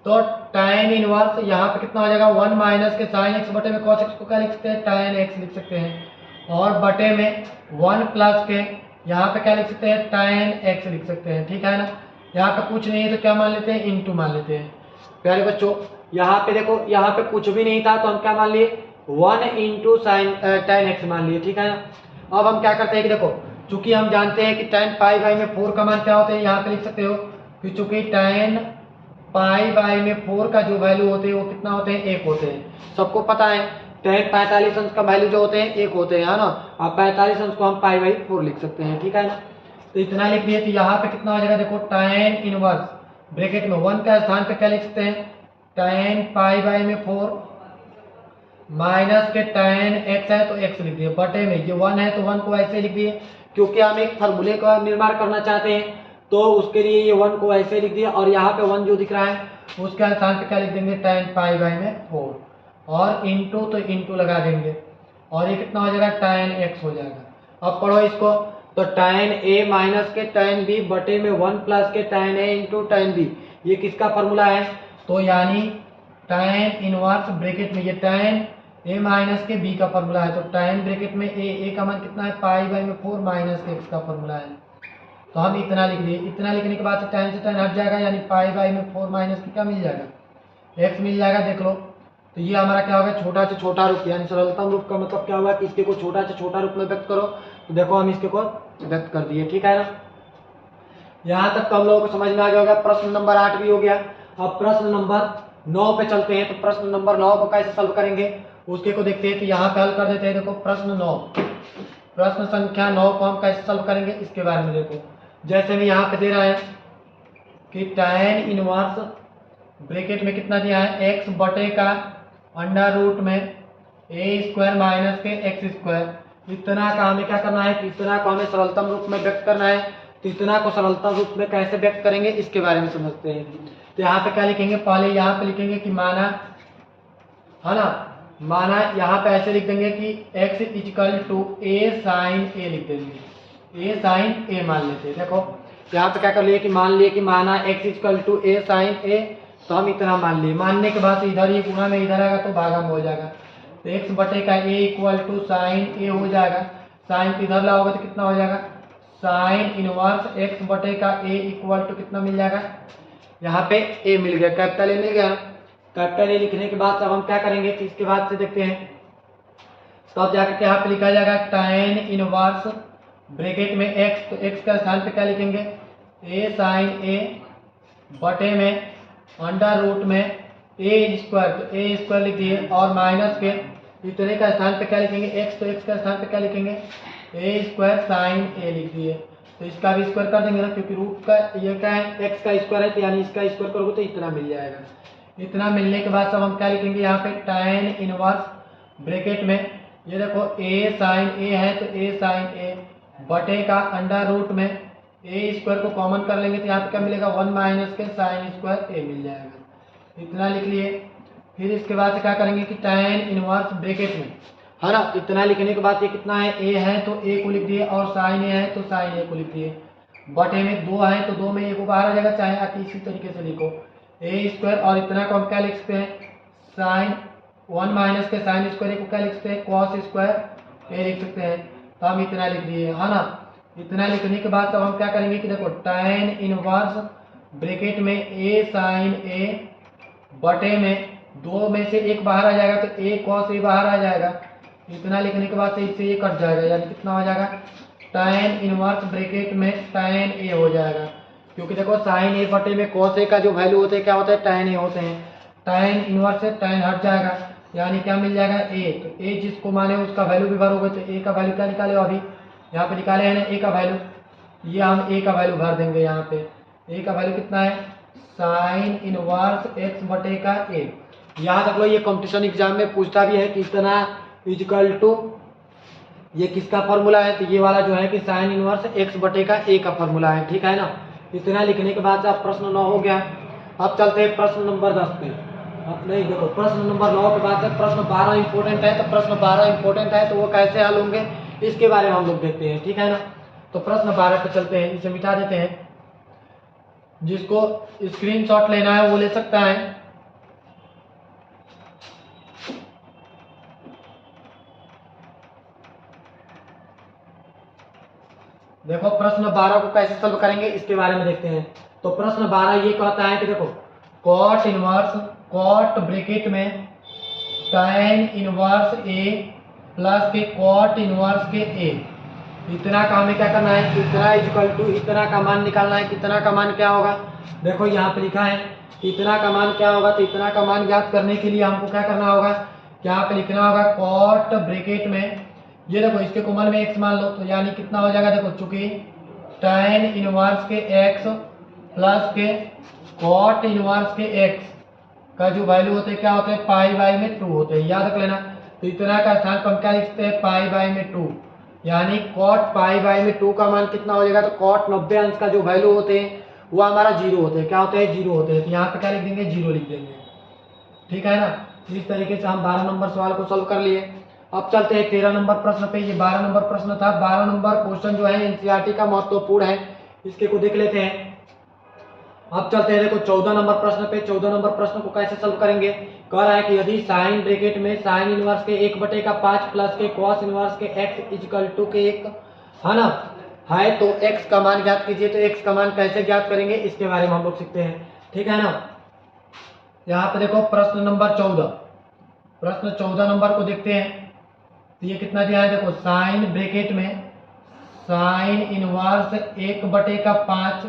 तो tan इनवर्स यहाँ पे कितना हो जाएगा 1 माइनस के sin x बटे में cos x को क्या लिख सकते हैं tan x लिख सकते हैं और बटे में 1 प्लस के यहाँ पे क्या लिख सकते हैं tan x लिख सकते हैं। ठीक है ना। यहाँ पे कुछ नहीं है तो क्या मान लेते हैं इंटू मान लेते हैं। प्यारे बच्चों यहाँ पे देखो, यहाँ पे कुछ भी नहीं था तो हम क्या मान लिए 1 इंटू tan x मान लिए। ठीक है ना। अब हम क्या करते हैं कि देखो चूंकि हम जानते हैं कि tan पाई बाई में 4 का मान क्या होता है, यहाँ पे लिख सकते हो कि चूंकि tan पाई बाई में 4 का जो वैल्यू होते हैं वो कितना होते हैं 1 होते हैं। सबको पता है tan 45 अंश का वैल्यू जो होते हैं 1 होते हैं, है ना। अब 45 अंश को हम पाई बाई 4 लिख सकते हैं। ठीक है ना। तो इतना लिख दिए। तो यहाँ पे कितना हो जाएगा देखो tan इनवर्स ब्रैकेट में 1 का स्थान पे क्या लिख सकते हैं tan पाई बाई में 4 माइनस के tan x है तो x लिख दिए बटे में ये 1 है तो 1 को ऐसे लिख दिए, क्योंकि हम एक फार्मूले का निर्माण करना चाहते हैं तो उसके लिए ये 1 को ऐसे लिख दिया और यहाँ पे 1 जो दिख रहा है उसके स्थान पे क्या लिख देंगे tan पाई बाई में 4 और इंटू तो इंटू लगा देंगे और ये कितना हो जाएगा tan x हो जाएगा। अब पढ़ो इसको, तो tan a माइनस के tan b बटे में 1 प्लस के tan a into tan b, ये किसका फार्मूला है, तो यानी tan इनवर्स ब्रैकेट में ये tan a माइनस के b का फार्मूला है। तो tan ब्रैकेट में a का मान कितना है पाई बाई में 4 माइनस के x का फार्मूला है। तो हम इतना लिख दिए। इतना लिखने के बाद से tan से tan हट जाएगा यानी पाई बाई में 4 माइनस के क्या मिल जाएगा x मिल जाएगा। देख लो तो ये हमारा क्या होगा छोटा से छोटा रूप, यानी सरलतम रूप का मतलब क्या हुआ कि इसके को छोटा से छोटा रूप में व्यक्त करो। तो देखो हम इसके को व्यक्त कर दिए। ठीक है ना। यहाँ तक तो हम लोगों को समझ में आ गया होगा। प्रश्न नंबर 8 भी हो गया। अब प्रश्न नंबर 9 पे चलते हैं। तो प्रश्न नंबर 9 को कैसे सॉल्व करेंगे उसके को देखते हैं। तो यहाँ पे हल कर देते हैं। देखो प्रश्न 9, प्रश्न संख्या 9 को हम कैसे सॉल्व करेंगे इसके बारे में देखो। जैसे भी यहाँ पे दे रहा है कि tan इनवर्स ब्रैकेट में कितना दिया है, x बटे का अंडर रूट में a स्क्वायर माइनस के x स्क्वायर। इतना का हमें क्या करना है कि इतना को हमें सरलतम रूप में व्यक्त करना है। तो इतना को सरलतम रूप में कैसे व्यक्त करेंगे इसके बारे में समझते हैं। तो यहाँ पे क्या लिखेंगे, पहले यहाँ पे लिखेंगे कि माना, है ना, माना यहाँ पे ऐसे लिख देंगे कि x equal to a sine a लिख देंगे, a साइन a मान लेते हैं। देखो यहाँ पे क्या कर लिए कि मान लिए कि माना x equal to a sine a, तो हम इतना मान लिए। मानने के बाद इधर ये गुणा में इधर आएगा तो भागा में हो जाएगा। तो x बटे का a equal to sine a हो जाएगा। साइन तो इधर लाओगे तो कितना हो जाएगा, साइन इनवर्स x बटे का a इक्वल टू कितना मिल जाएगा, यहाँ पे a मिल गया, कैपिटल a मिल गया। कैपिटल ए लिखने के बाद अब हम क्या करेंगे कि इसके बाद से देखते हैं। तो अब जाकर के यहाँ पे लिखा जाएगा tan इनवर्स ब्रैकेट में x, तो x का स्थान पे क्या लिखेंगे, a साइन a बटे में अंडर रूट में a स्क्वायर, तो a स्क्वायर लिख दिए और माइनस के इतने का स्थान पे क्या लिखेंगे x, तो x का स्थान पे क्या लिखेंगे a स्क्वायर साइन a लिख दिए। तो इसका भी स्क्वायर कर देंगे ना, क्योंकि रूट का ये क्या है x का स्क्वायर है, तो यानी इसका स्क्वायर करोगे तो इतना मिल जाएगा। इतना मिलने के बाद सब हम क्या लिखेंगे यहाँ पे tan इनवर्स ब्रैकेट में, ये देखो a साइन a है तो a साइन a बटे का अंडर रूट में a स्क्वायर को कॉमन कर लेंगे तो यहाँ पे क्या मिलेगा 1 माइनस के साइन स्क्वायर a मिल जाएगा। इतना लिख लिए। फिर इसके बाद से क्या करेंगे कि tan इनवर्स ब्रैकेट में, है ना, इतना लिखने के बाद ये कितना है a है तो a को लिख दिए और साइन a है तो साइन a को लिख दिए। बटे में 2 है तो 2 में a को बाहर आ जाएगा, चाहे आप इसी तरीके से लिखो a स्क्वायर और इतना को हम क्या लिख सकते हैं, साइन 1 माइनस के साइन स्क्वायर को क्या लिख सकते हैं, कॉस स्क्वायर a लिख सकते हैं। तो हम इतना लिख दिए, है ना। इतना लिखने के बाद अब हम क्या करेंगे कि देखो tan इनवर्स ब्रैकेट में a साइन a बटे में 2 में से 1 बाहर आ जाएगा तो a कॉस a बाहर आ जाएगा। इतना लिखने के बाद से इससे ये कट जाएगा, यानी कितना हो जाएगा, tan इनवर्स ब्रैकेट में tan a हो जाएगा। क्योंकि देखो साइन ए बटे में कॉस ए का जो वैल्यू होते हैं क्या होता है, tan ए होते हैं। tan इनवर्स से tan हट जाएगा, यानी क्या मिल जाएगा a। तो a जिसको माने उसका वैल्यू भी भरोगे तो a का वैल्यू क्या निकाले, अभी यहाँ पे निकाले हैं ना a का वैल्यू, ये हम a का वैल्यू भर देंगे। यहाँ पे a का वैल्यू कितना है, साइन इनवर्स x बटे का a। याद रख लो ये कंपटीशन एग्जाम में पूछता भी है कि इतना इक्वल टू ये किसका फॉर्मूला है, तो ये वाला जो है कि साइन इनवर्स x बटे का a का फॉर्मूला है, ठीक है ना। इतना लिखने के बाद अब प्रश्न 9 हो गया। अब चलते हैं प्रश्न नंबर 10 पे। अब नहीं, देखो प्रश्न नंबर 9 के बाद प्रश्न 12 इंपॉर्टेंट है। तो प्रश्न 12 इंपॉर्टेंट है तो वो कैसे हल होंगे इसके बारे में हम लोग देखते हैं, ठीक है ना। तो प्रश्न 12 पे चलते हैं, इसे मिटा देते हैं। जिसको स्क्रीनशॉट लेना है वो ले सकता है। देखो प्रश्न 12 को कैसे सॉल्व करेंगे इसके बारे में देखते हैं। तो प्रश्न 12 ये कहता है कि देखो कॉट इनवर्स, कॉट ब्रैकेट में tan इनवर्स a प्लस के कॉट इनवर्स के a, इतना का हमें क्या करना है, इतना इक्वल टू इतना का मान निकालना है। कितना का मान क्या होगा, देखो यहाँ पे लिखा है इतना का मान क्या होगा। तो इतना का मान ज्ञात करने के लिए हमको क्या करना होगा, यहाँ पे लिखना होगा कॉट ब्रैकेट में, ये देखो इसके कॉमन में x मान लो तो यानी कितना हो जाएगा, देखो चूंकि tan इनवर्स के x प्लस के कॉट इनवर्स के x का जो वैल्यू होते हैं क्या होते हैं, पाई बाई में 2 होते हैं, याद रख लेना। तो इतना का स्थान पर हम क्या लिखते हैं, पाई बाई में 2, यानी कॉट पाई बाई में 2 का मान कितना हो जाएगा। तो कॉट 90 अंश का जो वैल्यू होते हैं वो हमारा 0 होते हैं, क्या होते हैं, 0 होते हैं। तो यहाँ पे क्या लिख देंगे, 0 लिख देंगे, ठीक है ना। इस तरीके से हम 12 नंबर सवाल को सोल्व कर लिए। अब चलते हैं 13 नंबर प्रश्न पे। ये 12 नंबर प्रश्न था। 12 नंबर क्वेश्चन जो है एनसीईआरटी का महत्वपूर्ण है, इसके को देख लेते हैं। अब चलते हैं देखो 14 नंबर प्रश्न पे। 14 नंबर प्रश्न को कैसे सॉल्व करेंगे, कह रहा है कि यदि साइन ब्रैकेट में साइन इनवर्स के 1/5 प्लस के कॉस इनवर्स के x इक्वल टू के 1 है ना है, तो x का मान ज्ञात कीजिए। तो x का मान कैसे ज्ञात करेंगे इसके बारे में हम लोग सीखते हैं, ठीक है ना। यहाँ पे देखो प्रश्न नंबर 14, प्रश्न 14 नंबर को देखते हैं। तो ये कितना दिया है, देखो साइन ब्रैकेट में साइन इनवर्स 1/5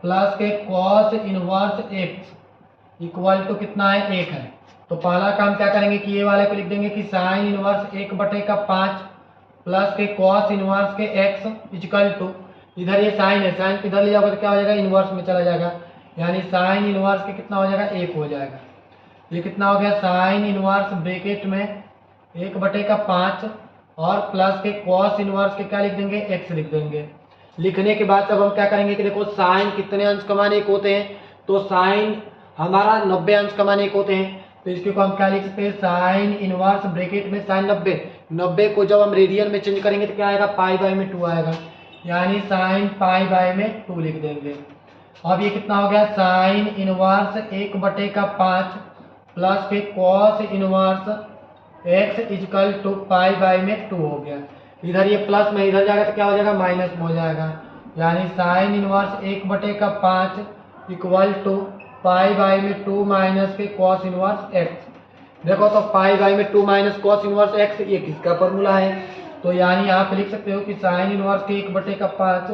प्लस के cos inverse x equal to कितना है 1 है। तो पहला काम क्या करेंगे कि ये वाले को लिख देंगे कि साइन इनवर्स 1/5 प्लस के कॉस इनवर्स के x इक्वल टू, इधर ये साइन है, साइन इधर ले जाओगे तो क्या हो जाएगा, इनवर्स में चला जाएगा, यानी साइन इनवर्स के कितना हो जाएगा 1 हो जाएगा। ये कितना हो गया, साइन इनवर्स ब्रैकेट में 1/5 और प्लस के कॉस इनवर्स के क्या लिख देंगे, x लिख देंगे। लिखने के बाद अब हम क्या करेंगे कि देखो साइन कितने अंश का मान 1 होते हैं, तो साइन हमारा 90 अंश का मान 1 होते हैं, तो इसके को हम क्या लिख सकते हैं, साइन इनवर्स ब्रैकेट में साइन 90 को जब हम रेडियन में चेंज करेंगे तो क्या आएगा, π/2 आएगा, यानी साइन π/2 लिख देंगे। अब ये कितना हो गया, साइन इनवर्स 1/5 प्लस के cos inverse x equal to π/2 हो गया। इधर ये प्लस में इधर जाएगा तो क्या हो जाएगा, माइनस में हो जाएगा, यानी sine inverse 1/5 equal to π/2 minus के कॉस इनवर्स x। देखो तो π/2 माइनस कॉस इनवर्स x ये किसका फॉर्मूला है, तो यानी आप लिख सकते हो कि साइन इनवर्स के 1/5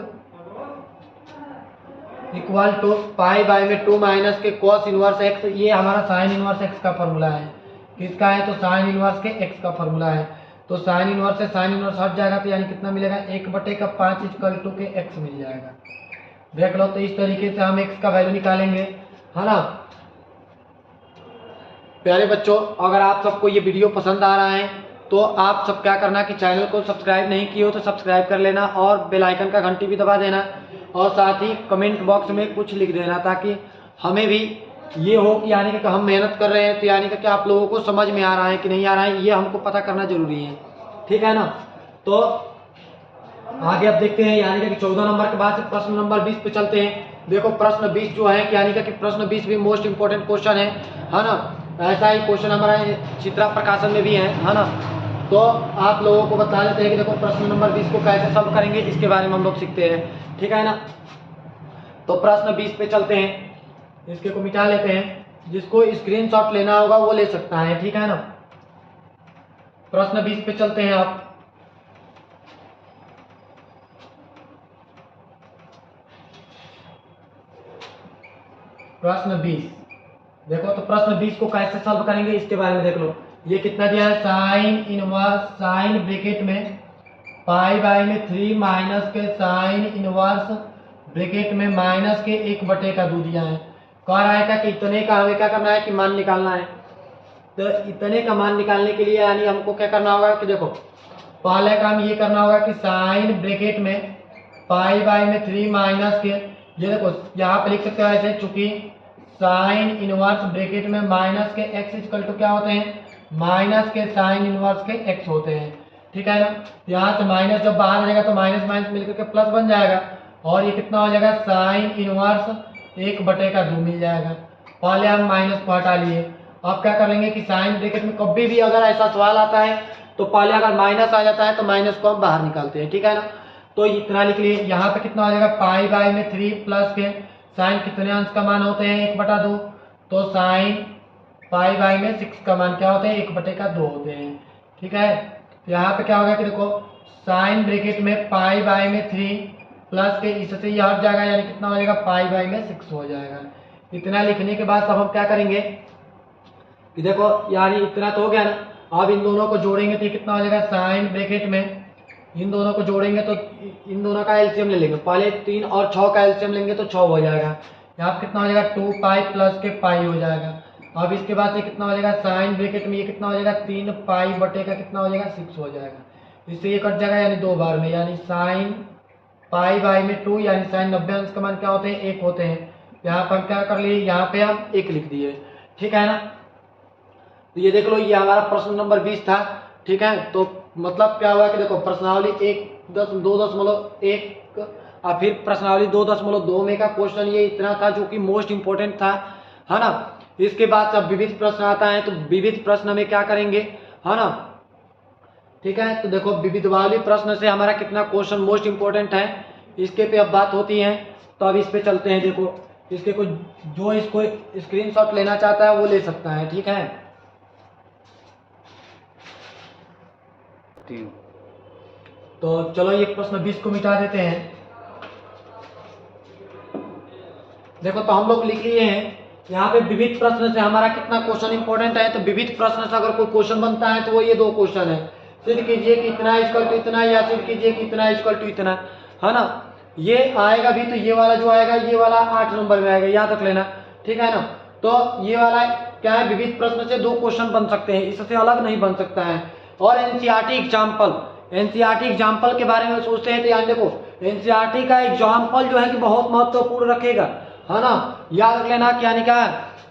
इक्वल टू π/2 माइनस के कॉस इनवर्स x, ये हमारा साइन इनवर्स x का फॉर्मूला है। किसका है, तो साइन इनवर्स के x का फॉर्मूला है। तो साइन इनवर्स से साइन इनवर्स हट जाएगा, तो यानी कितना मिलेगा, 1/5 इक्वल टू के x मिल जाएगा। देख लो, तो इस तरीके से हम x का वैल्यू निकालेंगे, है ना। प्यारे बच्चों, अगर आप सबको ये वीडियो पसंद आ रहा है तो आप सब क्या करना कि चैनल को सब्सक्राइब नहीं किए हो तो सब्सक्राइब कर लेना और बेल आइकन का घंटी भी दबा देना, और साथ ही कमेंट बॉक्स में कुछ लिख देना, ताकि हमें भी ये हो कि यानी कि हम मेहनत कर रहे हैं, तो यानी कि आप लोगों को समझ में आ रहा है कि नहीं आ रहा है, ये हमको पता करना जरूरी है, ठीक है ना। तो आगे अब देखते हैं, यानी कि 14 नंबर के बाद से प्रश्न नंबर 20 पे चलते हैं। देखो प्रश्न 20 जो है, यानी कि प्रश्न 20 भी मोस्ट इंपोर्टेंट क्वेश्चन है ना। ऐसा ही क्वेश्चन हमारा चित्रा प्रकाशन में भी है ना। तो आप लोगों को बता देते हैं कि देखो प्रश्न नंबर 20 को कैसे सॉल्व करेंगे, इसके बारे में हम लोग सीखते हैं, ठीक है ना। तो प्रश्न 20 पे चलते हैं, इसके को मिटा लेते हैं, जिसको स्क्रीनशॉट लेना होगा वो ले सकता है, ठीक है ना। प्रश्न 20 पे चलते हैं आप। प्रश्न 20 देखो, तो प्रश्न 20 को कैसे सॉल्व करेंगे इसके बारे में देख लो। ये कितना दिया है, साइन इनवर्स, साइन ब्रैकेट में π/3 माइनस के साइन इनवर्स ब्रैकेट में माइनस के 1/2 दिया है। कह रहा है कि इतने का हमें क्या करना है कि मान निकालना है। तो इतने का मान निकालने के लिए यानी हमको क्या करना होगा कि देखो, पहले काम ये करना होगा कि साइन ब्रैकेट में π/3 माइनस के, ये देखो यहाँ पे लिख सकते हो ऐसे, चूंकि साइन इनवर्स ब्रैकेट में माइनस के x इक्वल टू क्या होते हैं, माइनस के साइन इनवर्स के x होते हैं, ठीक है ना। यहाँ से माइनस जब बाहर आ जाएगा तो माइनस माइनस मिलकर के प्लस बन जाएगा, और ये कितना हो जाएगा, साइन इनवर्स 1/2 मिल जाएगा। पहले हम माइनस को हटा लिए, अब क्या कर लेंगे कि साइन ब्रैकेट में कभी भी अगर ऐसा सवाल आता है तो पहले अगर माइनस आ जाता है तो माइनस को हम बाहर निकालते हैं, ठीक है ना। तो इतना लिख लिए। यहाँ पे कितना हो जाएगा, π/3 प्लस के साइन कितने अंश का मान होते हैं, 1/2, तो साइन π/6 का मान क्या होते हैं, 1/2 होते हैं, ठीक है। तो यहाँ पे क्या होगा कि देखो, साइन ब्रैकेट में π/3 प्लस के इससे ये हट जाएगा, यानी कितना हो जाएगा, π/6 हो जाएगा। इतना लिखने के बाद अब हम क्या करेंगे कि देखो, यानी इतना तो हो गया ना। अब इन दोनों को जोड़ेंगे तो ये कितना हो जाएगा, साइन ब्रैकेट में इन दोनों को जोड़ेंगे तो इन दोनों का एलसीएम ले लेंगे, पहले 3 और 6 का एलसीएम लेंगे तो 6 हो जाएगा। यहाँ पे कितना हो जाएगा, 2π प्लस के पाई हो जाएगा। अब इसके बाद से कितना हो जाएगा, साइन ब्रैकेट में ये कितना हो जाएगा, 3π बटे का कितना हो जाएगा, 6 हो जाएगा। इससे ये कट जाएगा, यानी 2 बार में, यानी साइन π/2, यानी साइन 90 अंश का मान क्या होते हैं, 1 होते हैं। यहाँ पर हम क्या कर लिए, यहाँ पे हम 1 लिख दिए, ठीक है ना। तो ये देख लो, ये हमारा प्रश्न नंबर 20 था, ठीक है। तो मतलब क्या हुआ कि देखो, प्रश्नावली 2.1 और फिर प्रश्नावली 2.2 में का क्वेश्चन ये इतना था, जो कि मोस्ट इंपोर्टेंट था, है ना। इसके बाद जब विविध प्रश्न आता है तो विविध प्रश्न में क्या करेंगे, है ना, ठीक है। तो देखो, विविध वाले प्रश्न से हमारा कितना क्वेश्चन मोस्ट इंपोर्टेंट है, इसके पे अब बात होती है। तो अब इस पे चलते हैं। देखो, इसके को जो इसको स्क्रीनशॉट लेना चाहता है वो ले सकता है, ठीक है। तो चलो ये प्रश्न 20 को मिटा देते हैं। देखो, तो हम लोग लिख लिए हैं यहाँ पे विविध प्रश्न से हमारा कितना क्वेश्चन इंपॉर्टेंट है, तो विविध प्रश्न से अगर कोई क्वेश्चन बनता है तो वो ये 2 क्वेश्चन है, सिद्ध कीजिए कि इतना इक्वल टू इतना, या सिद्ध कीजिए कि इतना इक्वल टू इतना, है ना। ये आएगा भी तो ये वाला जो आएगा ये वाला 8 नंबर में आएगा, याद रख लेना, ठीक है ना। तो ये वाला क्या है, विविध प्रश्न से 2 क्वेश्चन बन सकते हैं, इससे अलग नहीं बन सकता है। और एनसीईआरटी एग्जाम्पल के बारे में सोचते हैं तो याद देखो, एनसीईआरटी का एग्जाम्पल जो है कि बहुत महत्वपूर्ण रखेगा, है ना। याद रख लेना कि यानी क्या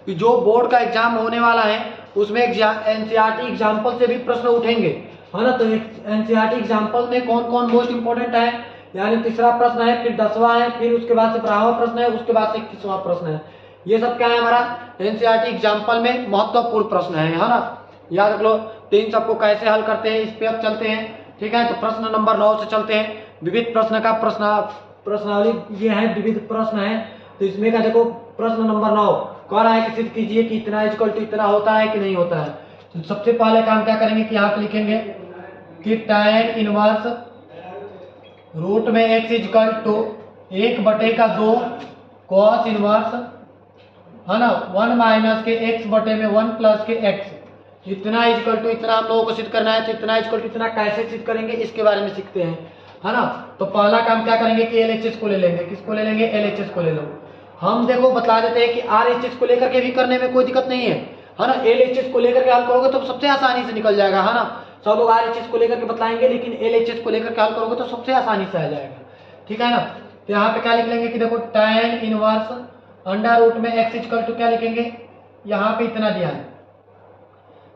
कि जो बोर्ड का एग्जाम होने वाला है उसमें एनसीईआरटी एग्जाम्पल से भी प्रश्न उठेंगे, है ना। तो एनसीईआरटी एग्जाम्पल में कौन कौन मोस्ट इंपोर्टेंट है, यानी तीसरा प्रश्न है, फिर 10वां है, फिर उसके बाद से 12वां प्रश्न है, उसके बाद से 21वां प्रश्न है। ये सब क्या है हमारा एनसीईआरटी एग्जाम्पल में महत्वपूर्ण प्रश्न है ना। याद रख लो। तो इन सबको कैसे हल करते हैं इस पे अब चलते हैं, ठीक है। तो प्रश्न नंबर 9 से चलते हैं। विविध प्रश्न का प्रश्नावली ये है, विविध प्रश्न है। तो इसमें का देखो प्रश्न नंबर 9 कह रहा है कि सिद्ध कीजिए कि इतना इक्वल टू इतना होता है कि नहीं होता है। तो सबसे पहले काम क्या करेंगे कि यहाँ पे लिखेंगे कि tan इनवर्स रूट में x equal to 1/2 cos inverse, है ना, 1 माइनस के x बटे में 1 प्लस के x, इतना इक्वल टू इतना हम लोगों को सिद्ध करना है। तो इतना इक्वल टू इतना कैसे सिद्ध करेंगे इसके बारे में सीखते हैं, है ना। तो पहला काम क्या करेंगे कि LHS को ले लेंगे। किसको ले लेंगे? LHS को ले लो। हम देखो बता देते हैं कि RHS को लेकर के भी करने में कोई दिक्कत नहीं है, है ना। LHS को लेकर के हल करोगे तो सबसे आसानी से निकल जाएगा, है ना। सब लोग RHS को लेकर के बतलाएंगे, लेकिन LHS को लेकर के हल करोगे तो सबसे आसानी से आ जाएगा, ठीक है ना। तो यहाँ पे क्या लिख लेंगे कि देखो tan इनवर्स अंडर रूट में x इक्वल टू क्या लिखेंगे, यहाँ पे इतना दिया है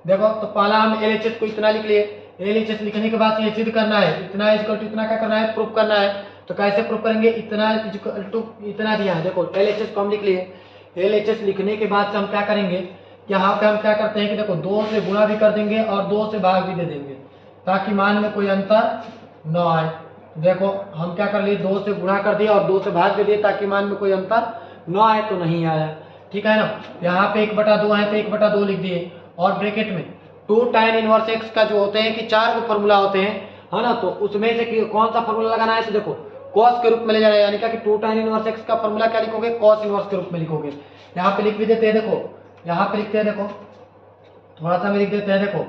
देखो। तो पहला हम LHS को इतना लिख लिए। LHS लिखने के बाद ये सिद्ध करना है, इतना इक्वल टू इतना क्या करना है, प्रूफ करना है। तो कैसे प्रूफ करेंगे, इतना इक्वल टू इतना दिया है देखो, LHS को हम लिख लिए। LHS लिखने के बाद से हम क्या करेंगे, यहाँ पे हम क्या करते हैं कि देखो 2 से गुणा भी कर देंगे और 2 से भाग भी दे देंगे, ताकि मान में कोई अंतर न आए। देखो हम क्या कर लिए, 2 से गुणा कर दिया और 2 से भाग दे दिए ताकि मान में कोई अंतर न आए, तो नहीं आया, ठीक है ना। यहाँ पे 1/2 है तो 1/2 लिख दिए, और ब्रैकेट में 2 tan इनवर्स x का जो होते हैं कि 4 को फॉर्मूला होते हैं, है ना। तो उसमें से कौन सा फॉर्मूला लगाना है, तो देखो cos के रूप में ले जाना है, यानी क्या कि 2 tan इनवर्स x का फॉर्मूला क्या लिखोगे, cos इनवर्स के रूप में लिखोगे। यहाँ पे लिख भी देते हैं, देखो यहाँ पे लिखते हैं, देखो थोड़ा सा में लिख देते हैं, देखो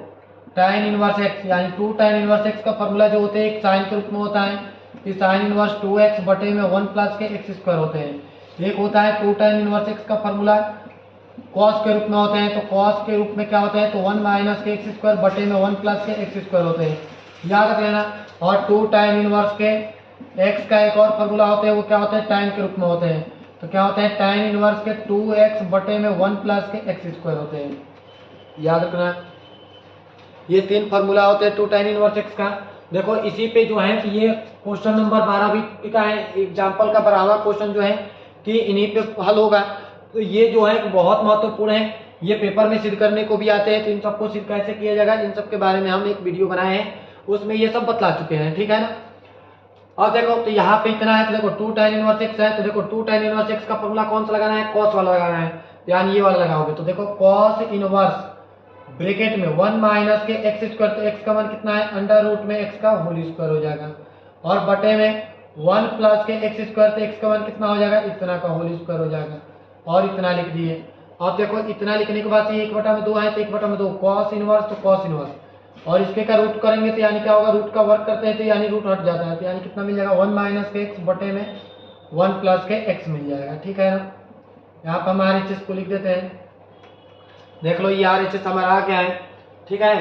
tan इनवर्स x यानी 2 tan इनवर्स x का फॉर्मूला जो होते हैं एक साइन के रूप में होता है कि साइन इनवर्स 2x बटे में 1 प्लस के x स्क्वायर होते हैं। एक होता है 2 tan इनवर्स x का फॉर्मूला cos के रूप में होते हैं, तो cos के रूप में क्या होता है, तो 1 माइनस के x स्क्वायर बटे में 1 प्लस के x स्क्वायर होते हैं, याद रख लेना। और 2 tan इनवर्स के x का एक और फॉर्मूला होता है, वो क्या होता है, tan के रूप में होते हैं। तो क्या होता है, tan इनवर्स के 2x बटे में 1 प्लस के x स्क्वायर होते हैं, याद रखना। ये 3 फार्मूला होते हैं 2 tan इनवर्स x का। देखो इसी पे जो है कि ये क्वेश्चन नंबर 12 भी का है, एग्जाम्पल का 12वां क्वेश्चन जो है कि इन्हीं पे हल होगा। तो ये जो है बहुत महत्वपूर्ण है, ये पेपर में सिद्ध करने को भी आते हैं। तो इन सबको सिद्ध कैसे किया जाएगा, इन सब के बारे में हम एक वीडियो बनाए हैं, उसमें ये सब बतला चुके हैं, ठीक है ना। अब देखो तो यहाँ पे इतना है, तो देखो 2 tan इनवर्स x है, तो देखो 2 tan इनवर्स x का फॉर्मूला कौन सा लगाना है, cos वाला लगाना है, यानी ये वाला लगाओगे। तो देखो cos इनवर्स ब्रैकेट में 1 माइनस के x स्क्वायर, तो x का मान कितना है, अंडर रूट में x का होल स्क्वायर हो जाएगा, और बटे में 1 प्लस के x स्क्वायर, तो x का मान कितना हो जाएगा, इतना का होल स्क्वायर हो जाएगा, और इतना लिख दिए। अब देखो इतना लिखने के बाद ये 1/2 है, तो 1/2 cos इनवर्स, तो cos इनवर्स, और इसके का रूट करेंगे तो यानी क्या होगा, रूट का वर्क करते हैं तो यानी रूट हट जाता है, तो यानी कितना मिल जाएगा, 1 माइनस के x बटे में 1 प्लस के x मिल जाएगा, ठीक है ना। यहाँ पर हम RHS को लिख देते हैं, देख लो ये RHS हमारा आ गया है, ठीक है।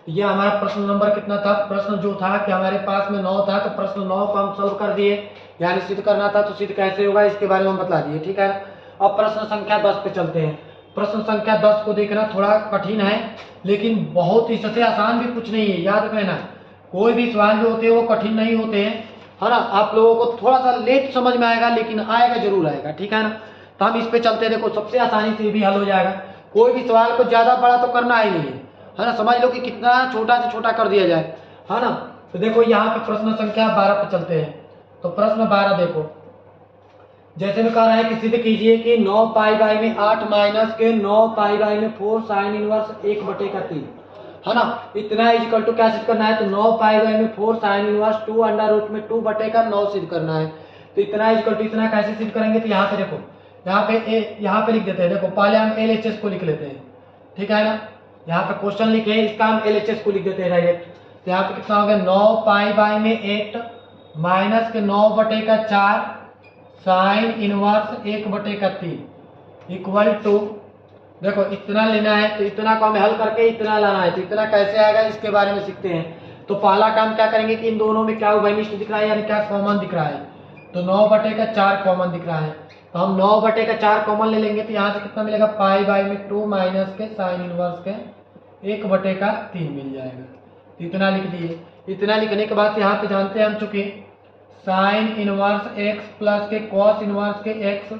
ये हमारा प्रश्न नंबर कितना था, प्रश्न जो था कि हमारे पास में 9 था, तो प्रश्न 9 को हम सॉल्व कर दिए, यानी सिद्ध करना था, तो सिद्ध कैसे होगा इसके बारे में हम बता दिए, ठीक है। अब प्रश्न संख्या 10 पे चलते हैं। प्रश्न संख्या 10 को देखना थोड़ा कठिन है, लेकिन बहुत इससे आसान भी कुछ नहीं है, याद रखना। कोई भी सवाल जो होते हैं वो कठिन नहीं होते हैं, है ना। आप लोगों को थोड़ा सा लेट समझ में आएगा, लेकिन आएगा जरूर आएगा, ठीक है ना। तो हम इस पे चलते हैं, देखो सबसे आसानी से भी हल हो जाएगा। कोई भी सवाल को ज्यादा बड़ा तो करना ही नहीं है ना, समझ लो कि कितना छोटा से छोटा कर दिया जाए, है ना। तो देखो यहाँ पे प्रश्न संख्या 12 पे चलते हैं। तो प्रश्न 12 देखो, जैसे में कह रहा है कि सिद्ध कीजिए कि 9 पाई बाई में 8 माइनस के 9 पाई बाई में 4 साइन इनवर्स 1/3, है ना। इतना इक्वल टू क्या सिद्ध करना है, तो 9 पाई बाई में 4 साइन इनवर्स 2 अंडर रूट में 2/9 सिद्ध करना है। तो इतना इक्वल टू इतना कैसे सिद्ध करेंगे, तो यहाँ पे देखो यहाँ पे लिख देते हैं। देखो पहले हम LHS को लिख लेते हैं, ठीक है ना। यहाँ पे क्वेश्चन लिखे हैं, इसका हम LHS को लिख देते हैं डायरेक्ट। तो यहाँ पे कितना हो गया 9 पाई बाई में 8 माइनस के 9/4 साइन इनवर्स 1/3 इक्वल टू, देखो इतना लेना है तो इतना को हमें हल करके इतना लाना है। तो इतना कैसे आएगा इसके बारे में सीखते हैं। तो पहला काम क्या करेंगे कि इन दोनों में क्या उभयनिष्ठ दिख रहा है, यानी क्या कॉमन दिख रहा है। तो 9/4 कॉमन दिख रहा है, तो हम 9/4 कॉमन ले लेंगे। तो यहाँ से कितना मिलेगा पाई बाई में 2 माइनस के साइन इनवर्स के 1/3 मिल जाएगा। तो इतना लिख दिए। इतना लिखने के बाद यहाँ पे जानते हैं हम चुके साइन इनवर्स x प्लस के कॉस इनवर्स के x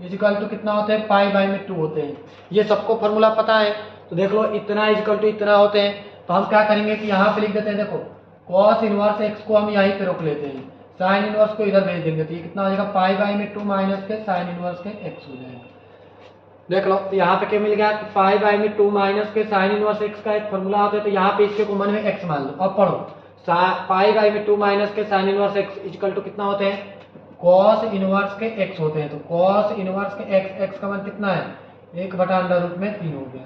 इजिकल टू कितना होते हैं पाई बाई में 2 होते हैं। ये सबको फॉर्मूला पता है। तो देख लो इतना इजिकल टू इतना होते हैं। तो हम क्या करेंगे कि यहाँ पे लिख देते हैं, देखो कॉस इनवर्स x को हम यहीं पे रोक लेते हैं, साइन इनवर्स को इधर भेज देंगे। तो ये कितना हो जाएगा पाई बाई में 2 माइनस के साइन इनवर्स के x हो जाएगा। देख लो तो यहाँ पे क्या मिल गया कि पाई बाई में 2 माइनस के साइन इनवर्स x का एक फॉर्मूला होता है। तो यहाँ पे इसके कॉमन में x मान लो। अब पढ़ो पाई बाई में 2 माइनस के sine inverse x equal to कितना होते हैं कॉस इनवर्स के x होते हैं। तो कॉस इनवर्स के x का मान कितना है 1/√3 हो गया।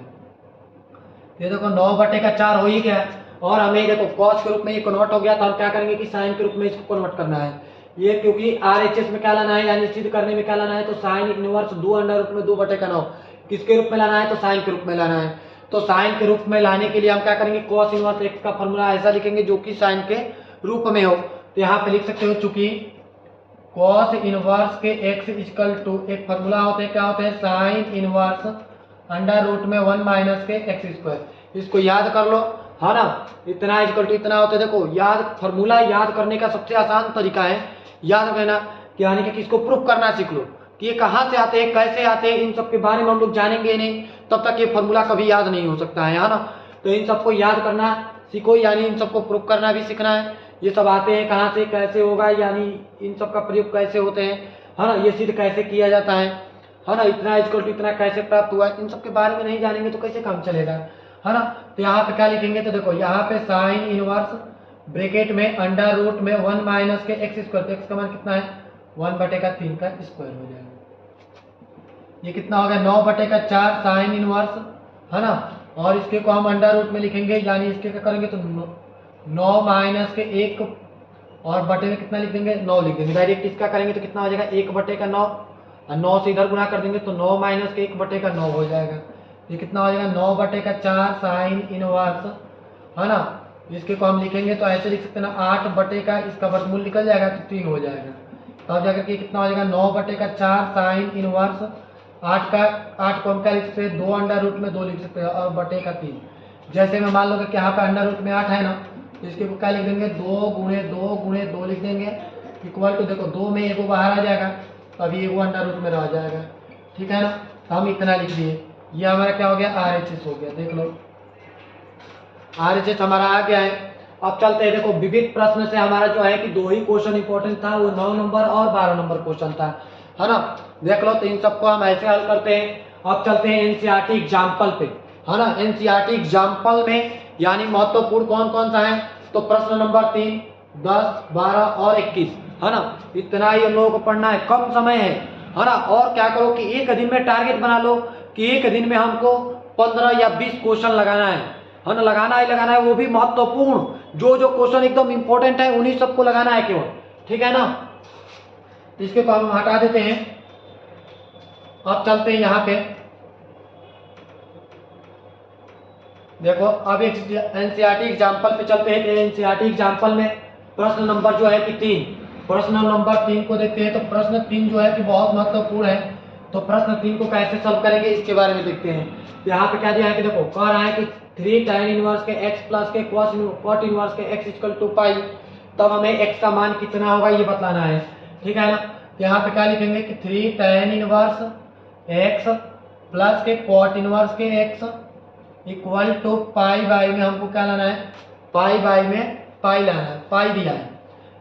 ये देखो 9/4 हो ही गया। और हमें देखो कॉस के रूप में ये कन्वर्ट हो गया। तो हम क्या करेंगे कि साइन के रूप में इसको कन्वर्ट करना है। ये क्योंकि RHS में क्या लाना है, यानी सिद्ध करने में क्या लाना है, तो साइन इनवर्स 2√2/9 किसके रूप में लाना है, तो साइन के रूप में लाना है। तो साइन के रूप में लाने के लिए हम क्या करेंगे कॉस इनवर्स x का फॉर्मूला ऐसा लिखेंगे जो कि साइन के रूप में हो। तो यहाँ पे लिख सकते हो चूंकि कॉस इनवर्स के x इक्वल टू एक फॉर्मूला होते हैं, क्या होते हैं साइन इनवर्स √1 माइनस के x²। इसको याद कर लो, है ना। इतना इक्वल टू इतना होता है। देखो याद फॉर्मूला याद करने का सबसे आसान तरीका है याद करना, कि यानी कि इसको प्रूफ करना सीख लो कि ये कहाँ से आते हैं, कैसे आते हैं। इन सब के बारे में हम लोग जानेंगे नहीं तब तक ये फॉर्मूला कभी याद नहीं हो सकता है ना। तो इन सबको याद करना सीखो, यानी इन सबको प्रूफ करना भी सीखना है। ये सब आते हैं कहाँ से, कैसे होगा, यानी इन सब का प्रयोग कैसे होते हैं, है ना। ये सिद्ध कैसे किया जाता है ना। इतना इक्वल टू इतना कैसे प्राप्त हुआ, इन सब के बारे में नहीं जानेंगे तो कैसे काम चलेगा, है ना। तो यहाँ पे क्या लिखेंगे, तो देखो यहाँ पे साइन इनवर्स ब्रैकेट में √1 माइनस के x²। तो x का मान कितना है 1/3 का स्क्वायर हो जाएगा। ये कितना हो गया 9/4 साइन इनवर्स, है ना। और इसके को हम अंडर में लिखेंगे, यानी इसके क्या करेंगे तो 9 माइनस के 1 और बटे में कितना लिख देंगे 9 लिख देंगे। डायरेक्ट इसका करेंगे तो कितना हो जाएगा 1/9 और 9 से इधर गुणा कर देंगे तो 9 माइनस के 1/9 हो जाएगा। ये कितना हो जाएगा 9/4 साइन इनवर्स, है ना। इसके को हम लिखेंगे तो ऐसे लिख सकते हैं ना 8 का इसका वर्गमूल निकल जाएगा तो 3 हो जाएगा। तब जाकर के कितना हो जाएगा 9/4 साइन इनवर्स 8 को हम क्या लिख सकते हैं 2 अंडर रूट में 2 लिख सकते हैं और बटे का 3। जैसे में मान लो कि यहाँ पे अंडर रूट में 8 है ना, तो इसके को क्या लिख देंगे 2 गुणे 2 लिख देंगे इक्वल टू, देखो 2 में एगो बाहर आ जाएगा तो अभी एगो अंडर रूट में रह जाएगा, ठीक है ना। तो हम इतना लिख दिए। ये हमारा क्या हो गया RHS हो गया। देख लो RHS हमारा आ गया है। अब चलते हैं, देखो विविध प्रश्न से हमारा जो है कि 2 ही क्वेश्चन इंपॉर्टेंट था, वो 9 नंबर और 12 नंबर क्वेश्चन था, है ना। देख लो तो इन सबको हम ऐसे हल करते हैं। अब चलते हैं NCERT एग्जाम्पल पे, है ना। NCERT एग्जाम्पल में यानी महत्वपूर्ण कौन कौन सा है, तो प्रश्न नंबर 3, 10, 12 और 21, है ना। इतना ही हम लोगों को पढ़ना है, कम समय है ना। और क्या करो कि एक दिन में टारगेट बना लो कि एक दिन में हमको 15 या 20 क्वेश्चन लगाना है ना। लगाना है, वो भी महत्वपूर्ण जो क्वेश्चन एकदम इंपॉर्टेंट है उन्हीं सबको लगाना है केवल, ठीक है ना। तो इसके को हम हटा देते हैं। अब चलते हैं यहाँ पे, देखो अब एक NCERT एग्जाम्पल पे चलते हैं। NCERT एग्जाम्पल में प्रश्न नंबर जो है कि 3, प्रश्न नंबर 3 को देखते हैं। तो प्रश्न 3 जो है कि बहुत महत्वपूर्ण है। तो प्रश्न 3 को कैसे सॉल्व करेंगे इसके बारे में देखते हैं। यहाँ पे क्या दिया है कि देखो कह रहा है कि 3 tan इनवर्स के x प्लस के cot इनवर्स के x इक्वल टू पाई, तब हमें x का मान कितना होगा ये बतलाना है, ठीक है ना। तो यहाँ पे क्या लिखेंगे कि 3 tan इनवर्स x प्लस के cot इनवर्स के x equal to pi by में हमको क्या लाना है, पाई बाई में पाई लाना है, पाई दिया है।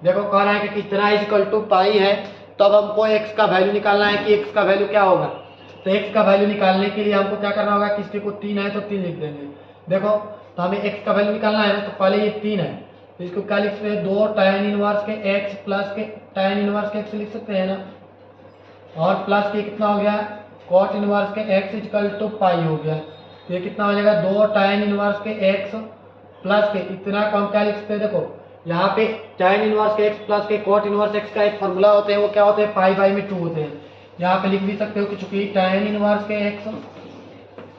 देखो कह रहा है कि कितना इक्वल टू पाई है, तब हमको x का वैल्यू निकालना है कि x का वैल्यू क्या होगा। तो x का वैल्यू निकालने के लिए हमको क्या करना होगा कि इसके को 3 है तो 3 लिख देंगे। देखो तो हमें x का वैल्यू निकालना है ना, तो पहले ये 3 है तो इसको क्या लिख सकते हैं 2 tan इनवर्स के x प्लस के tan इनवर्स के x लिख सकते हैं ना। और प्लस के कितना हो गया, कॉट इनवर्स के एक्स इक्वल टू पाई हो गया। तो ये कितना हो जाएगा, 2 tan इनवर्स के एक्स प्लस के इतना को हम क्या लिख सकते हैं, देखो यहाँ पे tan इनवर्स के एक्स प्लस के कॉट इनवर्स एक्स का एक फॉर्मूला होते हैं, वो क्या होते हैं, पाई बाई में 2 होते हैं। यहाँ पे लिख भी सकते हो कि चूंकि tan इनवर्स के एक्स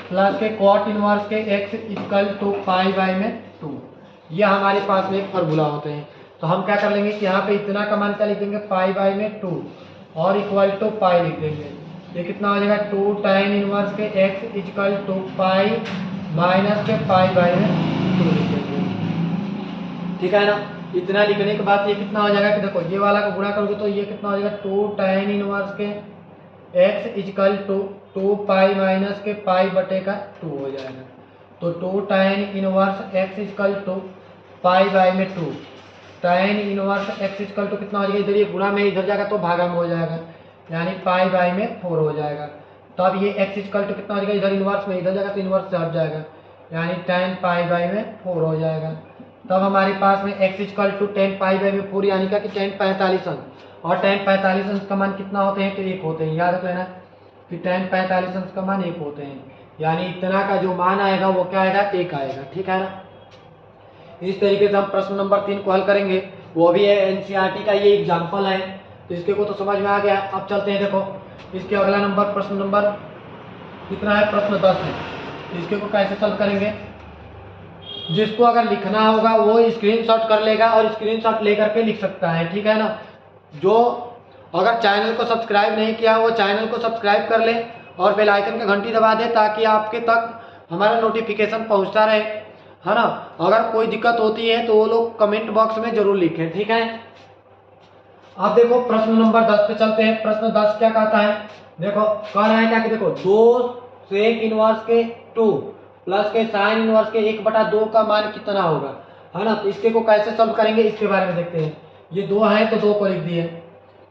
प्लस के कॉट इनवर्स के x equal to pi by में 2, ये हमारे पास में एक फॉर्मूला होते हैं। तो हम क्या कर लेंगे कि यहाँ पे इतना का मान क्या लिख देंगे, पाई बाई में 2 और इक्वल टू पाई लिख देंगे। ये कितना हो जाएगा, 2 tan इनवर्स के x equal to pi minus के पाई बाई में 2 लिख देंगे। ठीक है ना। इतना लिखने के बाद ये कितना हो जाएगा कि देखो ये वाला को गुणा करोगे तो ये कितना हो जाएगा, 2 tan इनवर्स के x equal to 2 pi minus के पाई बटे का 2 हो जाएगा। तो 2 tan inverse x equal to pi by में 2, tan inverse x equal to कितना हो जाएगा, इधर ये गुणा में इधर जाएगा तो भागा में हो जाएगा, यानी पाई बाई में 4 हो जाएगा। तब ये एक्स इक्वल टू कितना हो जाएगा, इधर इनवर्स में इधर जाएगा तो इनवर्स से हट जाएगा, यानी tan पाई बाई में 4 हो जाएगा। तब हमारे पास में x equal to tan pi by में 4 यानी कि tan 45 अंश, और tan 45 अंश का मान कितना होते हैं, तो 1 होते हैं। याद रख लेना कि tan 45 अंश का मान 1 होते हैं, यानी इतना का जो मान आएगा वो क्या आएगा, 1 आएगा। ठीक है ना। इस तरीके से हम प्रश्न नंबर 3 को हल करेंगे, वो भी है एनसीईआरटी का ये एग्जाम्पल है, तो इसके को तो समझ में आ गया। अब चलते हैं, देखो इसके अगला नंबर प्रश्न नंबर कितना है, प्रश्न 10 है। इसके को कैसे सॉल्व करेंगे, जिसको अगर लिखना होगा वो स्क्रीनशॉट कर लेगा और स्क्रीनशॉट लेकर के लिख सकता है। ठीक है ना। जो अगर चैनल को सब्सक्राइब नहीं किया वो चैनल को सब्सक्राइब कर ले और बेल आइकन का घंटी दबा दे, ताकि आपके तक हमारा नोटिफिकेशन पहुंचता रहे, है ना। अगर कोई दिक्कत होती है तो वो लोग कमेंट बॉक्स में जरूर लिखें। ठीक है। अब देखो प्रश्न नंबर 10 पे चलते हैं। प्रश्न 10 क्या कहता है, देखो कह रहा है क्या कि देखो 2 sec इनवर्स के 2 प्लस के साइन इनवर्स के 1/2 का मान कितना होगा, है ना। तो इसके को कैसे सॉल्व करेंगे इसके बारे में देखते हैं। ये 2 है तो 2 को लिख दिए,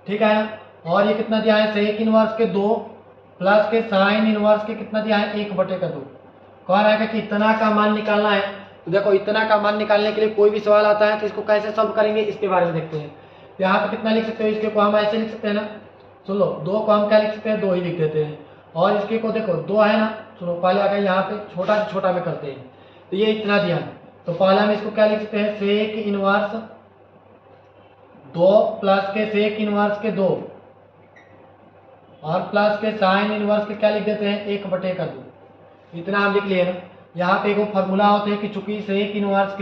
ठीक है ना। और ये कितना दिया है, sec इनवर्स के 2 प्लस के साइन इनवर्स के कितना दिया है, 1/2। कह रहा है कि इतना का मान निकालना है। तो देखो इतना का मान निकालने के लिए कोई भी सवाल आता है तो इसको कैसे सॉल्व करेंगे इसके बारे में देखते हैं। तो यहाँ पे कितना लिख सकते हो, इसके को हम ऐसे लिख सकते हैं ना, सुन लो 2 को हम क्या लिख सकते हैं, 2 ही लिख देते हैं। और इसके को देखो 2 है ना, सुनो पहले आगे यहाँ पे छोटा से छोटा में करते हैं। तो ये इतना दिया है तो पहले हम इसको क्या लिख सकते हैं, सेक इनवर्स 2 प्लस के सेक इनवर्स के 2 और प्लस के साइन इनवर्स के क्या लिख देते हैं, 1/2। इतना हम लिख लिए ना। यहाँ पे एक फॉर्मूला होते हैं कि चूंकि सेक इनवर्स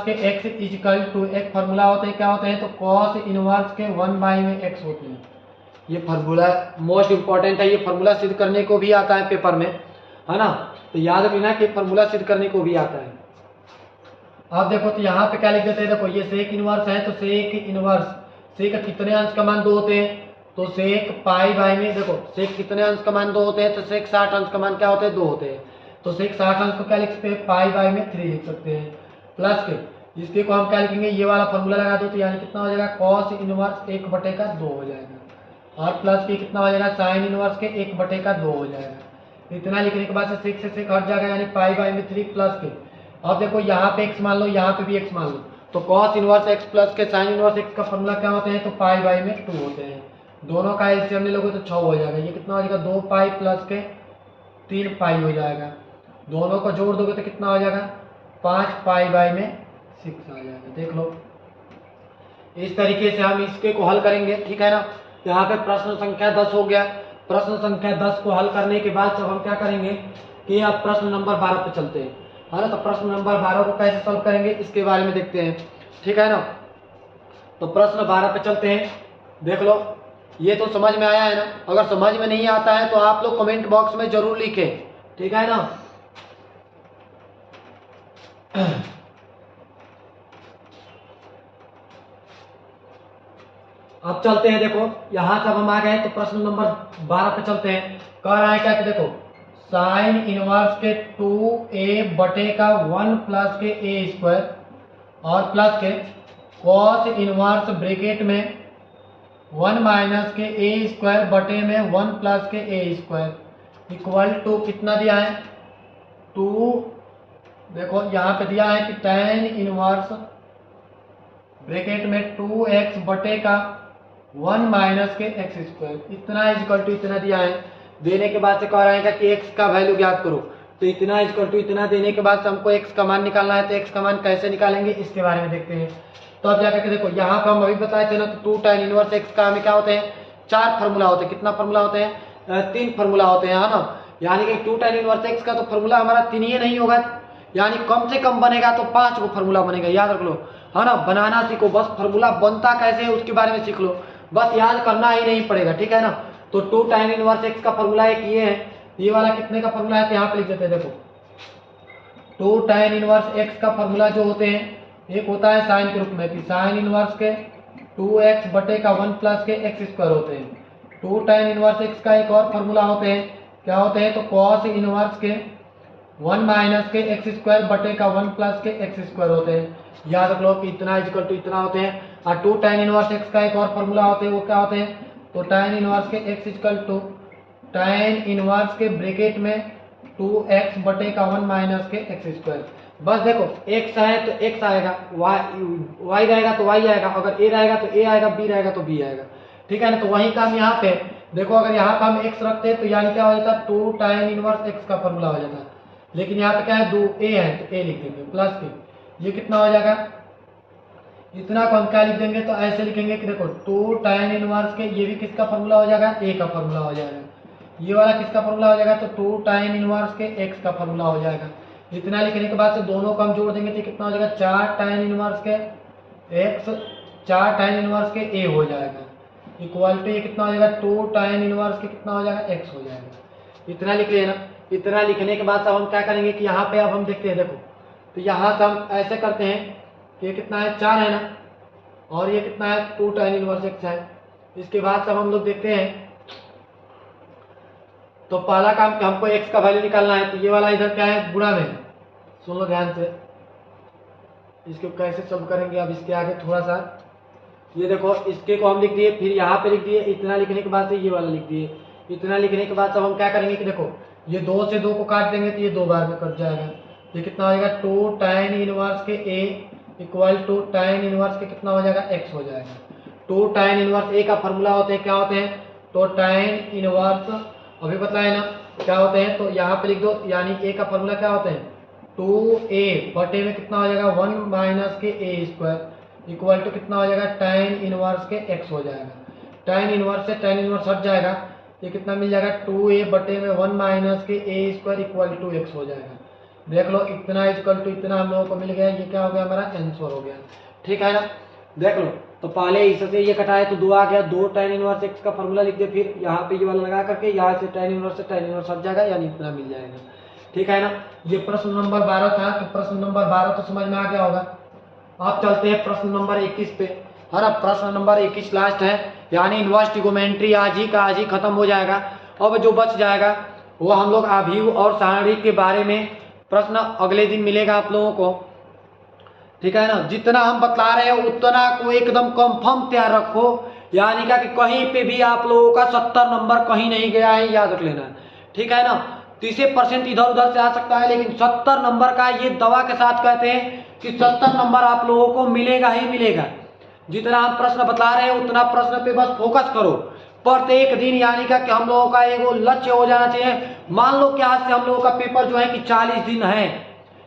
के x इक्वल टू एक फार्मूला होता है, क्या होते हैं, तो कॉस इनवर्स के 1 में x होते हैं। ये फार्मूला मोस्ट इंपॉर्टेंट है, ये फार्मूला सिद्ध करने को भी आता है पेपर में, है ना। तो याद रखना कि फार्मूला सिद्ध करने को भी आता है। अब देखो तो यहाँ पे क्या लिख देते हैं, देखो ये सेक इनवर्स है तो सेक इनवर्स सेक कितने अंश का मान 2 होते हैं, तो सेक पाई बाई में देखो सेक कितने अंश का मान 2 होते हैं, तो सेक 60 अंश का मान क्या होते हैं, 2 होते हैं। तो सेक 60 अंश को क्या लिख सकते हैं, पाई बाई में 3 लिख सकते हैं। प्लस के इसके को हम क्या लिखेंगे, ये वाला फॉर्मूला लगा दो तो यानी कितना हो जाएगा, कॉस इनवर्स 1/2 हो जाएगा। और प्लस के कितना हो जाएगा, साइन इनवर्स के 1/2 हो जाएगा। इतना लिखने के बाद से सेक से सेक हट जाएगा, यानी पाई बाई में 3 प्लस के। अब देखो यहाँ पे x मान लो, यहाँ पे भी x मान लो, तो cos इनवर्स x प्लस के साइन इनवर्स x का फॉर्मूला क्या होते हैं, तो पाई बाई में 2 होते हैं। दोनों का एलसीएम ले लोगे तो 6 हो जाएगा। ये कितना हो जाएगा, 2 पाई प्लस के 3 पाई हो जाएगा। दोनों को जोड़ दोगे तो कितना हो जाएगा, 5 पाई बाई में 6 आ जाएगा। देख लो इस तरीके से हम इसके को हल करेंगे। ठीक है ना। यहाँ पे प्रश्न संख्या 10 हो गया। प्रश्न संख्या 10 को हल करने के बाद जब हम क्या करेंगे कि अब प्रश्न नंबर 12 पे चलते हैं, है ना। तो प्रश्न नंबर 12 को कैसे सॉल्व करेंगे इसके बारे में देखते हैं। ठीक है ना। तो प्रश्न 12 पे चलते हैं। देख लो ये तो समझ में आया है ना। अगर समझ में नहीं आता है तो आप लोग कमेंट बॉक्स में जरूर लिखें। ठीक है ना। अब चलते हैं, देखो यहां जब हम आ गए तो प्रश्न नंबर 12 पे चलते हैं। कह रहा है क्या कि देखो साइन इनवर्स के 2a/1 प्लस के a स्क्वायर और प्लस के कॉस इनवर्स ब्रैकेट में 1 माइनस के a स्क्वायर बटे में 1 प्लस के a स्क्वायर इक्वल टू कितना दिया है, 2। देखो यहाँ पे दिया है कि tan इनवर्स ब्रैकेट में 2x बटे का 1 माइनस के एक्स स्क्वायर, इतना इक्वल टू इतना दिया है। देने के बाद से कह रहा है कि एक्स का वैल्यू ज्ञात करो, तो इतना इक्वल टू इतना देने के बाद से हमको एक्स का मान निकालना है। तो एक्स का मान कैसे निकालेंगे इसके बारे में देखते हैं। तो अब जाकर के देखो, यहाँ पर हम अभी बताए थे ना, तो 2 tan इनवर्स एक्स का हमें क्या होते हैं, 4 फार्मूला होते हैं। कितना फार्मूला होते हैं, 3 फार्मूला होते हैं, है ना। यानी कि 2 tan इनवर्स एक्स का तो फार्मूला हमारा 3 ही नहीं होगा, यानी कम से कम बनेगा तो 5 को फार्मूला बनेगा, याद रख लो, है ना। बनाना सीखो, बस फार्मूला बनता कैसे है उसके बारे में सीख लो, बस याद करना ही नहीं पड़ेगा, ठीक है ना। तो 2 tan इनवर्स एक्स का फार्मूला एक ये है, ये वाला कितने का फार्मूला है, तो यहाँ पे लिख देते हैं। देखो 2 tan इनवर्स एक्स का फार्मूला जो होते हैं, एक होता है साइन के रूप में कि साइन इनवर्स के 2x बटे का 1 प्लस के एक्स स्क्वायर होते हैं। 2 tan इनवर्स एक्स का एक और फार्मूला होते हैं, क्या होते हैं, तो कॉस इनवर्स के 1 माइनस के एक्स स्क्वायर बटे का 1 प्लस के एक्स स्क्वायर होते हैं। याद रख लो कि इतना इक्वल टू इतना होते हैं। और 2 tan इनवर्स एक्स का एक और फार्मूला होते हैं, वो क्या होते हैं, तो tan इनवर्स के x equal to tan inverse के ब्रैकेट में 2x बटे का 1 माइनस के एक्स स्क्वायर। बस देखो x है तो x आएगा, y रहेगा तो y आएगा, अगर a रहेगा तो a आएगा, b रहेगा तो b आएगा, ठीक है ना। तो वही काम यहाँ पे देखो, अगर यहाँ पे हम x रखते हैं तो यानी क्या हो जाता है, 2 tan इनवर्स x का फार्मूला हो जाता है। लेकिन यहाँ पे क्या है, 2a है तो a लिख देंगे प्लस के, ये कितना हो जाएगा, इतना को हम क्या लिख देंगे, तो ऐसे लिखेंगे कि देखो 2 tan इनवर्स के, ये भी किसका फार्मूला हो जाएगा, a का फार्मूला हो जाएगा। ये वाला किसका फार्मूला हो जाएगा, तो 2 tan इनवर्स के x का फार्मूला हो जाएगा। इतना लिखने के बाद से दोनों को हम जोड़ देंगे तो कितना हो जाएगा, 4 tan इनवर्स के x, 4 tan इनवर्स के a हो जाएगा, इक्वल टू ये कितना हो जाएगा, 2 tan इनवर्स के कितना हो जाएगा, x हो जाएगा। इतना लिख लेना। इतना लिखने के बाद से हम क्या करेंगे कि यहाँ पे अब हम देखते हैं, देखो तो यहाँ से हम ऐसे करते हैं कि ये कितना है, 4 है ना, और ये कितना है, 2 tan इनवर्स x है। इसके बाद से हम लोग देखते हैं, तो पहला काम कि हमको x का वैल्यू निकालना है, तो ये वाला इधर क्या है, गुणा में, सुन लो ध्यान से, इसको कैसे सॉल्व करेंगे। अब इसके आगे थोड़ा सा, ये देखो इसके को हम लिख दिए, फिर यहाँ पे लिख दिए, इतना लिखने के बाद से ये वाला लिख दिए। इतना लिखने के बाद से हम क्या करेंगे कि देखो ये 2 से 2 को काट देंगे तो ये 2 बार में कट जाएगा। ये कितना हो जाएगा, 2 tan इनवर्स के a equal to tan inverse के कितना हो जाएगा, x हो जाएगा। 2 tan इनवर्स a का फार्मूला होते हैं, क्या होते हैं, तो tan इनवर्स अभी बताए ना क्या होते हैं, तो यहाँ पे लिख दो, यानी a का फार्मूला क्या होते हैं, 2a बटे में कितना हो जाएगा, 1 माइनस के a स्क्वायर इक्वल टू कितना हो जाएगा, tan इनवर्स के x हो जाएगा। tan इनवर्स से tan इनवर्स हट जाएगा, ये कितना मिल जाएगा, 2a बटे में 1 माइनस के a square equal to x हो जाएगा। देख लो इतना इक्वल टू इतना हम लोगों को मिल गया, ये क्या हो गया, हमारा आंसर हो गया, ठीक है ना। देख लो, तो पहले इससे ये कटाए तो 2 आ गया, 2 tan इनवर्स x का फार्मूला लिख दे, फिर यहाँ पे ये वाला लगा करके यहाँ से tan इनवर्स हट जाएगा, यानी इतना मिल जाएगा, ठीक है ना। ये प्रश्न नंबर 12 था, तो प्रश्न नंबर 12 तो समझ में आ गया होगा। अब चलते हैं प्रश्न नंबर 21 पे, है ना। प्रश्न नंबर 21 लास्ट है, यानी इनवर्स ट्रिगोनोमेट्री आज ही खत्म हो जाएगा। अब जो बच जाएगा वो हम लोग अभिव्यय और सारणिक के बारे में प्रश्न अगले दिन मिलेगा आप लोगों को, ठीक है ना। जितना हम बता रहे हैं उतना को एकदम कंफर्म तैयार रखो, यानी कि कहीं पे भी आप लोगों का 70 नंबर कहीं नहीं गया है, याद रख लेना, ठीक है ना। 30% इधर उधर से आ सकता है, लेकिन 70 नंबर का ये दवा के साथ कहते हैं कि 70 नंबर आप लोगों को मिलेगा ही मिलेगा। जितना हम प्रश्न बता रहे हैं उतना प्रश्न पे बस फोकस करो प्रत्येक दिन, यानी कि हम लोगों का एक लक्ष्य हो जाना चाहिए। मान लो कि आज से हम लोगों का पेपर जो है कि 40 दिन है,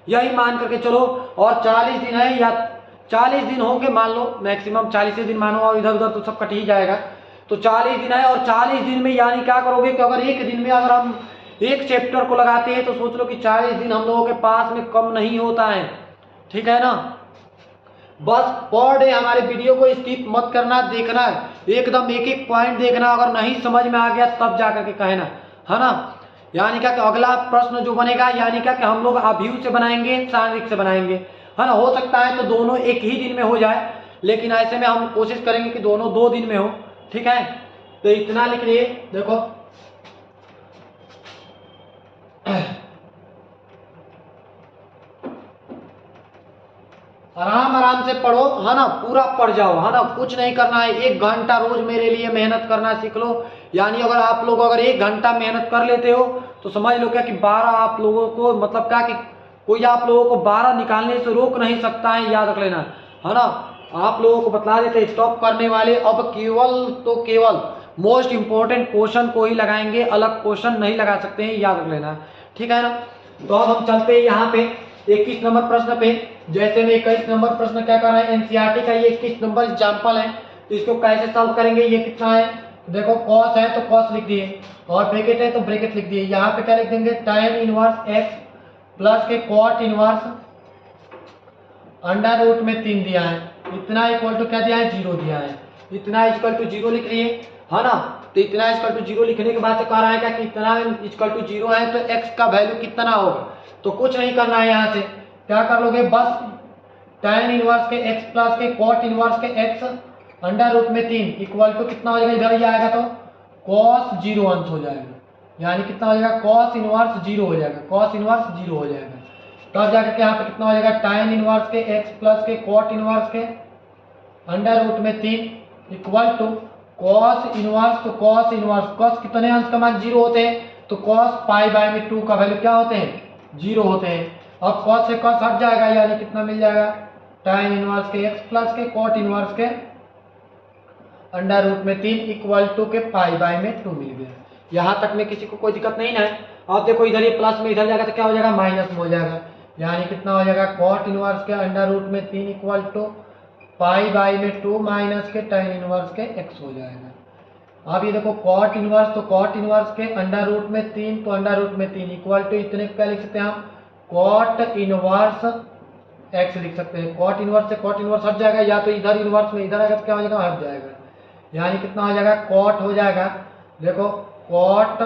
यही मान करके चलो, और 40 दिन है या 40 दिन हो के मान लो, मैक्सिमम 40 दिन मानो, और इधर उधर तो सब कट ही जाएगा। तो 40 दिन है, और 40 दिन में यानी क्या करोगे कि अगर एक दिन में अगर हम एक चैप्टर को लगाते हैं तो सोच लो कि 40 दिन हम लोगों के पास में कम नहीं होता है, ठीक है ना। बस पर डे हमारे वीडियो को स्किप मत करना, देखना है एकदम एक एक पॉइंट देखना, अगर नहीं समझ में आ गया तब जाकर के कहना, है ना। यानी क्या कि अगला प्रश्न जो बनेगा, यानी क्या कि हम लोग अभिव्यय से बनाएंगे, सारणिक से बनाएंगे, है ना। हो सकता है तो दोनों एक ही दिन में हो जाए, लेकिन ऐसे में हम कोशिश करेंगे कि दोनों 2 दिन में हो, ठीक है। तो इतना लिख लिए, देखो आराम आराम से पढ़ो, है ना, पूरा पढ़ जाओ, है ना। कुछ नहीं करना है, 1 घंटा रोज मेरे लिए मेहनत करना सीख लो। यानी अगर आप लोग अगर 1 घंटा मेहनत कर लेते हो तो समझ लो क्या कि 12 आप लोगों को, मतलब क्या कि कोई आप लोगों को 12 निकालने से रोक नहीं सकता है, याद रख लेना, है ना। आप लोगों को बता देते स्टॉप करने वाले अब केवल मोस्ट इंपॉर्टेंट क्वेश्चन को ही लगाएंगे, अलग क्वेश्चन नहीं लगा सकते हैं, याद रख लेना, ठीक है ना। तो अब हम चलते हैं यहाँ पे 21 नंबर प्रश्न पे। जैसे में 21 नंबर प्रश्न क्या कर रहा है, एनसीईआरटी का ये 21 नंबर एग्जाम्पल है, तो इसको कैसे सॉल्व करेंगे। ये कितना है, देखो कॉस है तो कॉस लिख दिए, और ब्रैकेट है तो ब्रैकेट लिख दिए। यहाँ पे क्या लिख देंगे, tan इनवर्स x प्लस के cot इनवर्स अंडर रूट में 3 दिया है, इतना इक्वल टू क्या दिया है, 0 दिया है। इतना इक्वल टू 0 लिख लिए, है ना। तो इतना इक्वल टू 0 लिखने के बाद से कह रहा है क्या कि इतना इक्वल टू 0 है तो x का वैल्यू कितना होगा। तो कुछ नहीं करना है, यहाँ से क्या कर लोगे, बस tan इनवर्स के x प्लस के cot इनवर्स के x अंडर रूट में 3 इक्वल टू कितना हो जाएगा, इधर ही आएगा तो cos 0 अंश हो जाएगा, यानी कितना हो जाएगा, cos इनवर्स 0 हो जाएगा, cos इनवर्स 0 हो जाएगा। तब जाकर के यहाँ पे कितना हो जाएगा, tan इनवर्स के x प्लस के cot इनवर्स के अंडर रूट में 3 इक्वल टू cos इनवर्स, तो cos इनवर्स, cos कितने अंश का मान 0 होते हैं, तो cos पाई बाय में 2 का वैल्यू क्या होते हैं, 0 होते हैं। अब cos से cos हट जाएगा, यानी कितना मिल जाएगा, tan इनवर्स के x प्लस के cot इनवर्स के अंडर रूट में 3 इक्वल टू के पाई बाय में 2 मिल गया। यहाँ तक में किसी को कोई दिक्कत नहीं ना है। अब देखो इधर ये प्लस में इधर जाएगा तो क्या हो जाएगा, माइनस में हो जाएगा, यानी कितना हो जाएगा, cot इनवर्स के अंडर रूट में 3 इक्वल टू पाई बाई में 2 माइनस के tan इनवर्स के x हो जाएगा। अब ये देखो cot इनवर्स, तो cot इनवर्स के अंडर रूट में 3, तो अंडर रूट में 3 इक्वल टू इतने क्या लिख सकते हैं हम, cot इनवर्स x लिख सकते हैं। cot इनवर्स से cot इनवर्स हट जाएगा, या तो इधर इनवर्स में इधर आएगा तो क्या हो जाएगा, हट जाएगा, यानी कितना हो जाएगा, cot हो जाएगा, देखो cot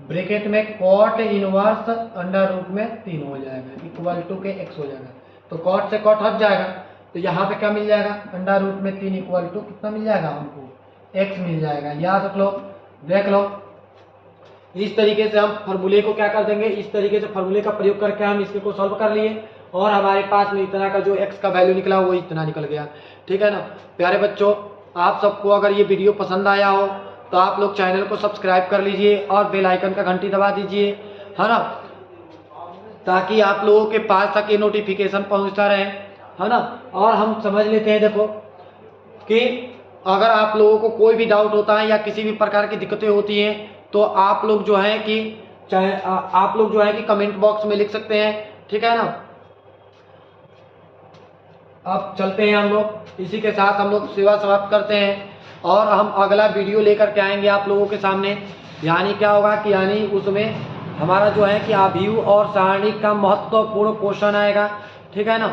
ब्रैकेट में cot इनवर्स अंडर रूट में 3 हो जाएगा इक्वल टू के x हो जाएगा। तो cot से cot हट जाएगा, तो यहाँ पे क्या मिल जाएगा, अंडर रूट में 3 इक्वल टू कितना मिल जाएगा, हमको x मिल जाएगा। याद रख लो, देख लो, इस तरीके से हम फॉर्मूले को क्या कर देंगे, इस तरीके से फॉर्मूले का प्रयोग करके हम इसके को सॉल्व कर लिए, और हमारे पास में इतना का जो x का वैल्यू निकला वो इतना निकल गया, ठीक है ना। प्यारे बच्चों, आप सबको अगर ये वीडियो पसंद आया हो तो आप लोग चैनल को सब्सक्राइब कर लीजिए और बेल आइकन का घंटी दबा दीजिए, है ना, ताकि आप लोगों के पास तक ये नोटिफिकेशन पहुंचता रहे, है ना। और हम समझ लेते हैं, देखो कि अगर आप लोगों को कोई भी डाउट होता है या किसी भी प्रकार की दिक्कतें होती हैं तो आप लोग जो है कि कमेंट बॉक्स में लिख सकते हैं, ठीक है ना। अब चलते हैं हम लोग, इसी के साथ हम लोग सेवा समाप्त करते हैं, और हम अगला वीडियो लेकर के आएंगे आप लोगों के सामने। यानी क्या होगा कि यानी उसमें हमारा जो है कि अभिव्यू और सारणी का महत्वपूर्ण क्वेश्चन आएगा, ठीक है ना।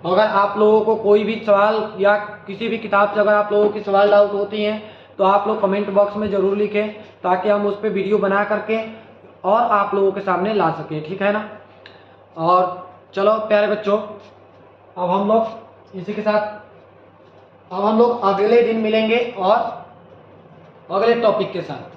अगर आप लोगों को कोई भी सवाल या किसी भी किताब से अगर आप लोगों की सवाल डाउट होती हैं तो आप लोग कमेंट बॉक्स में ज़रूर लिखें, ताकि हम उस पर वीडियो बना करके और आप लोगों के सामने ला सकें, ठीक है ना। और चलो प्यारे बच्चों, अब हम लोग इसी के साथ अब हम लोग अगले दिन मिलेंगे और अगले टॉपिक के साथ।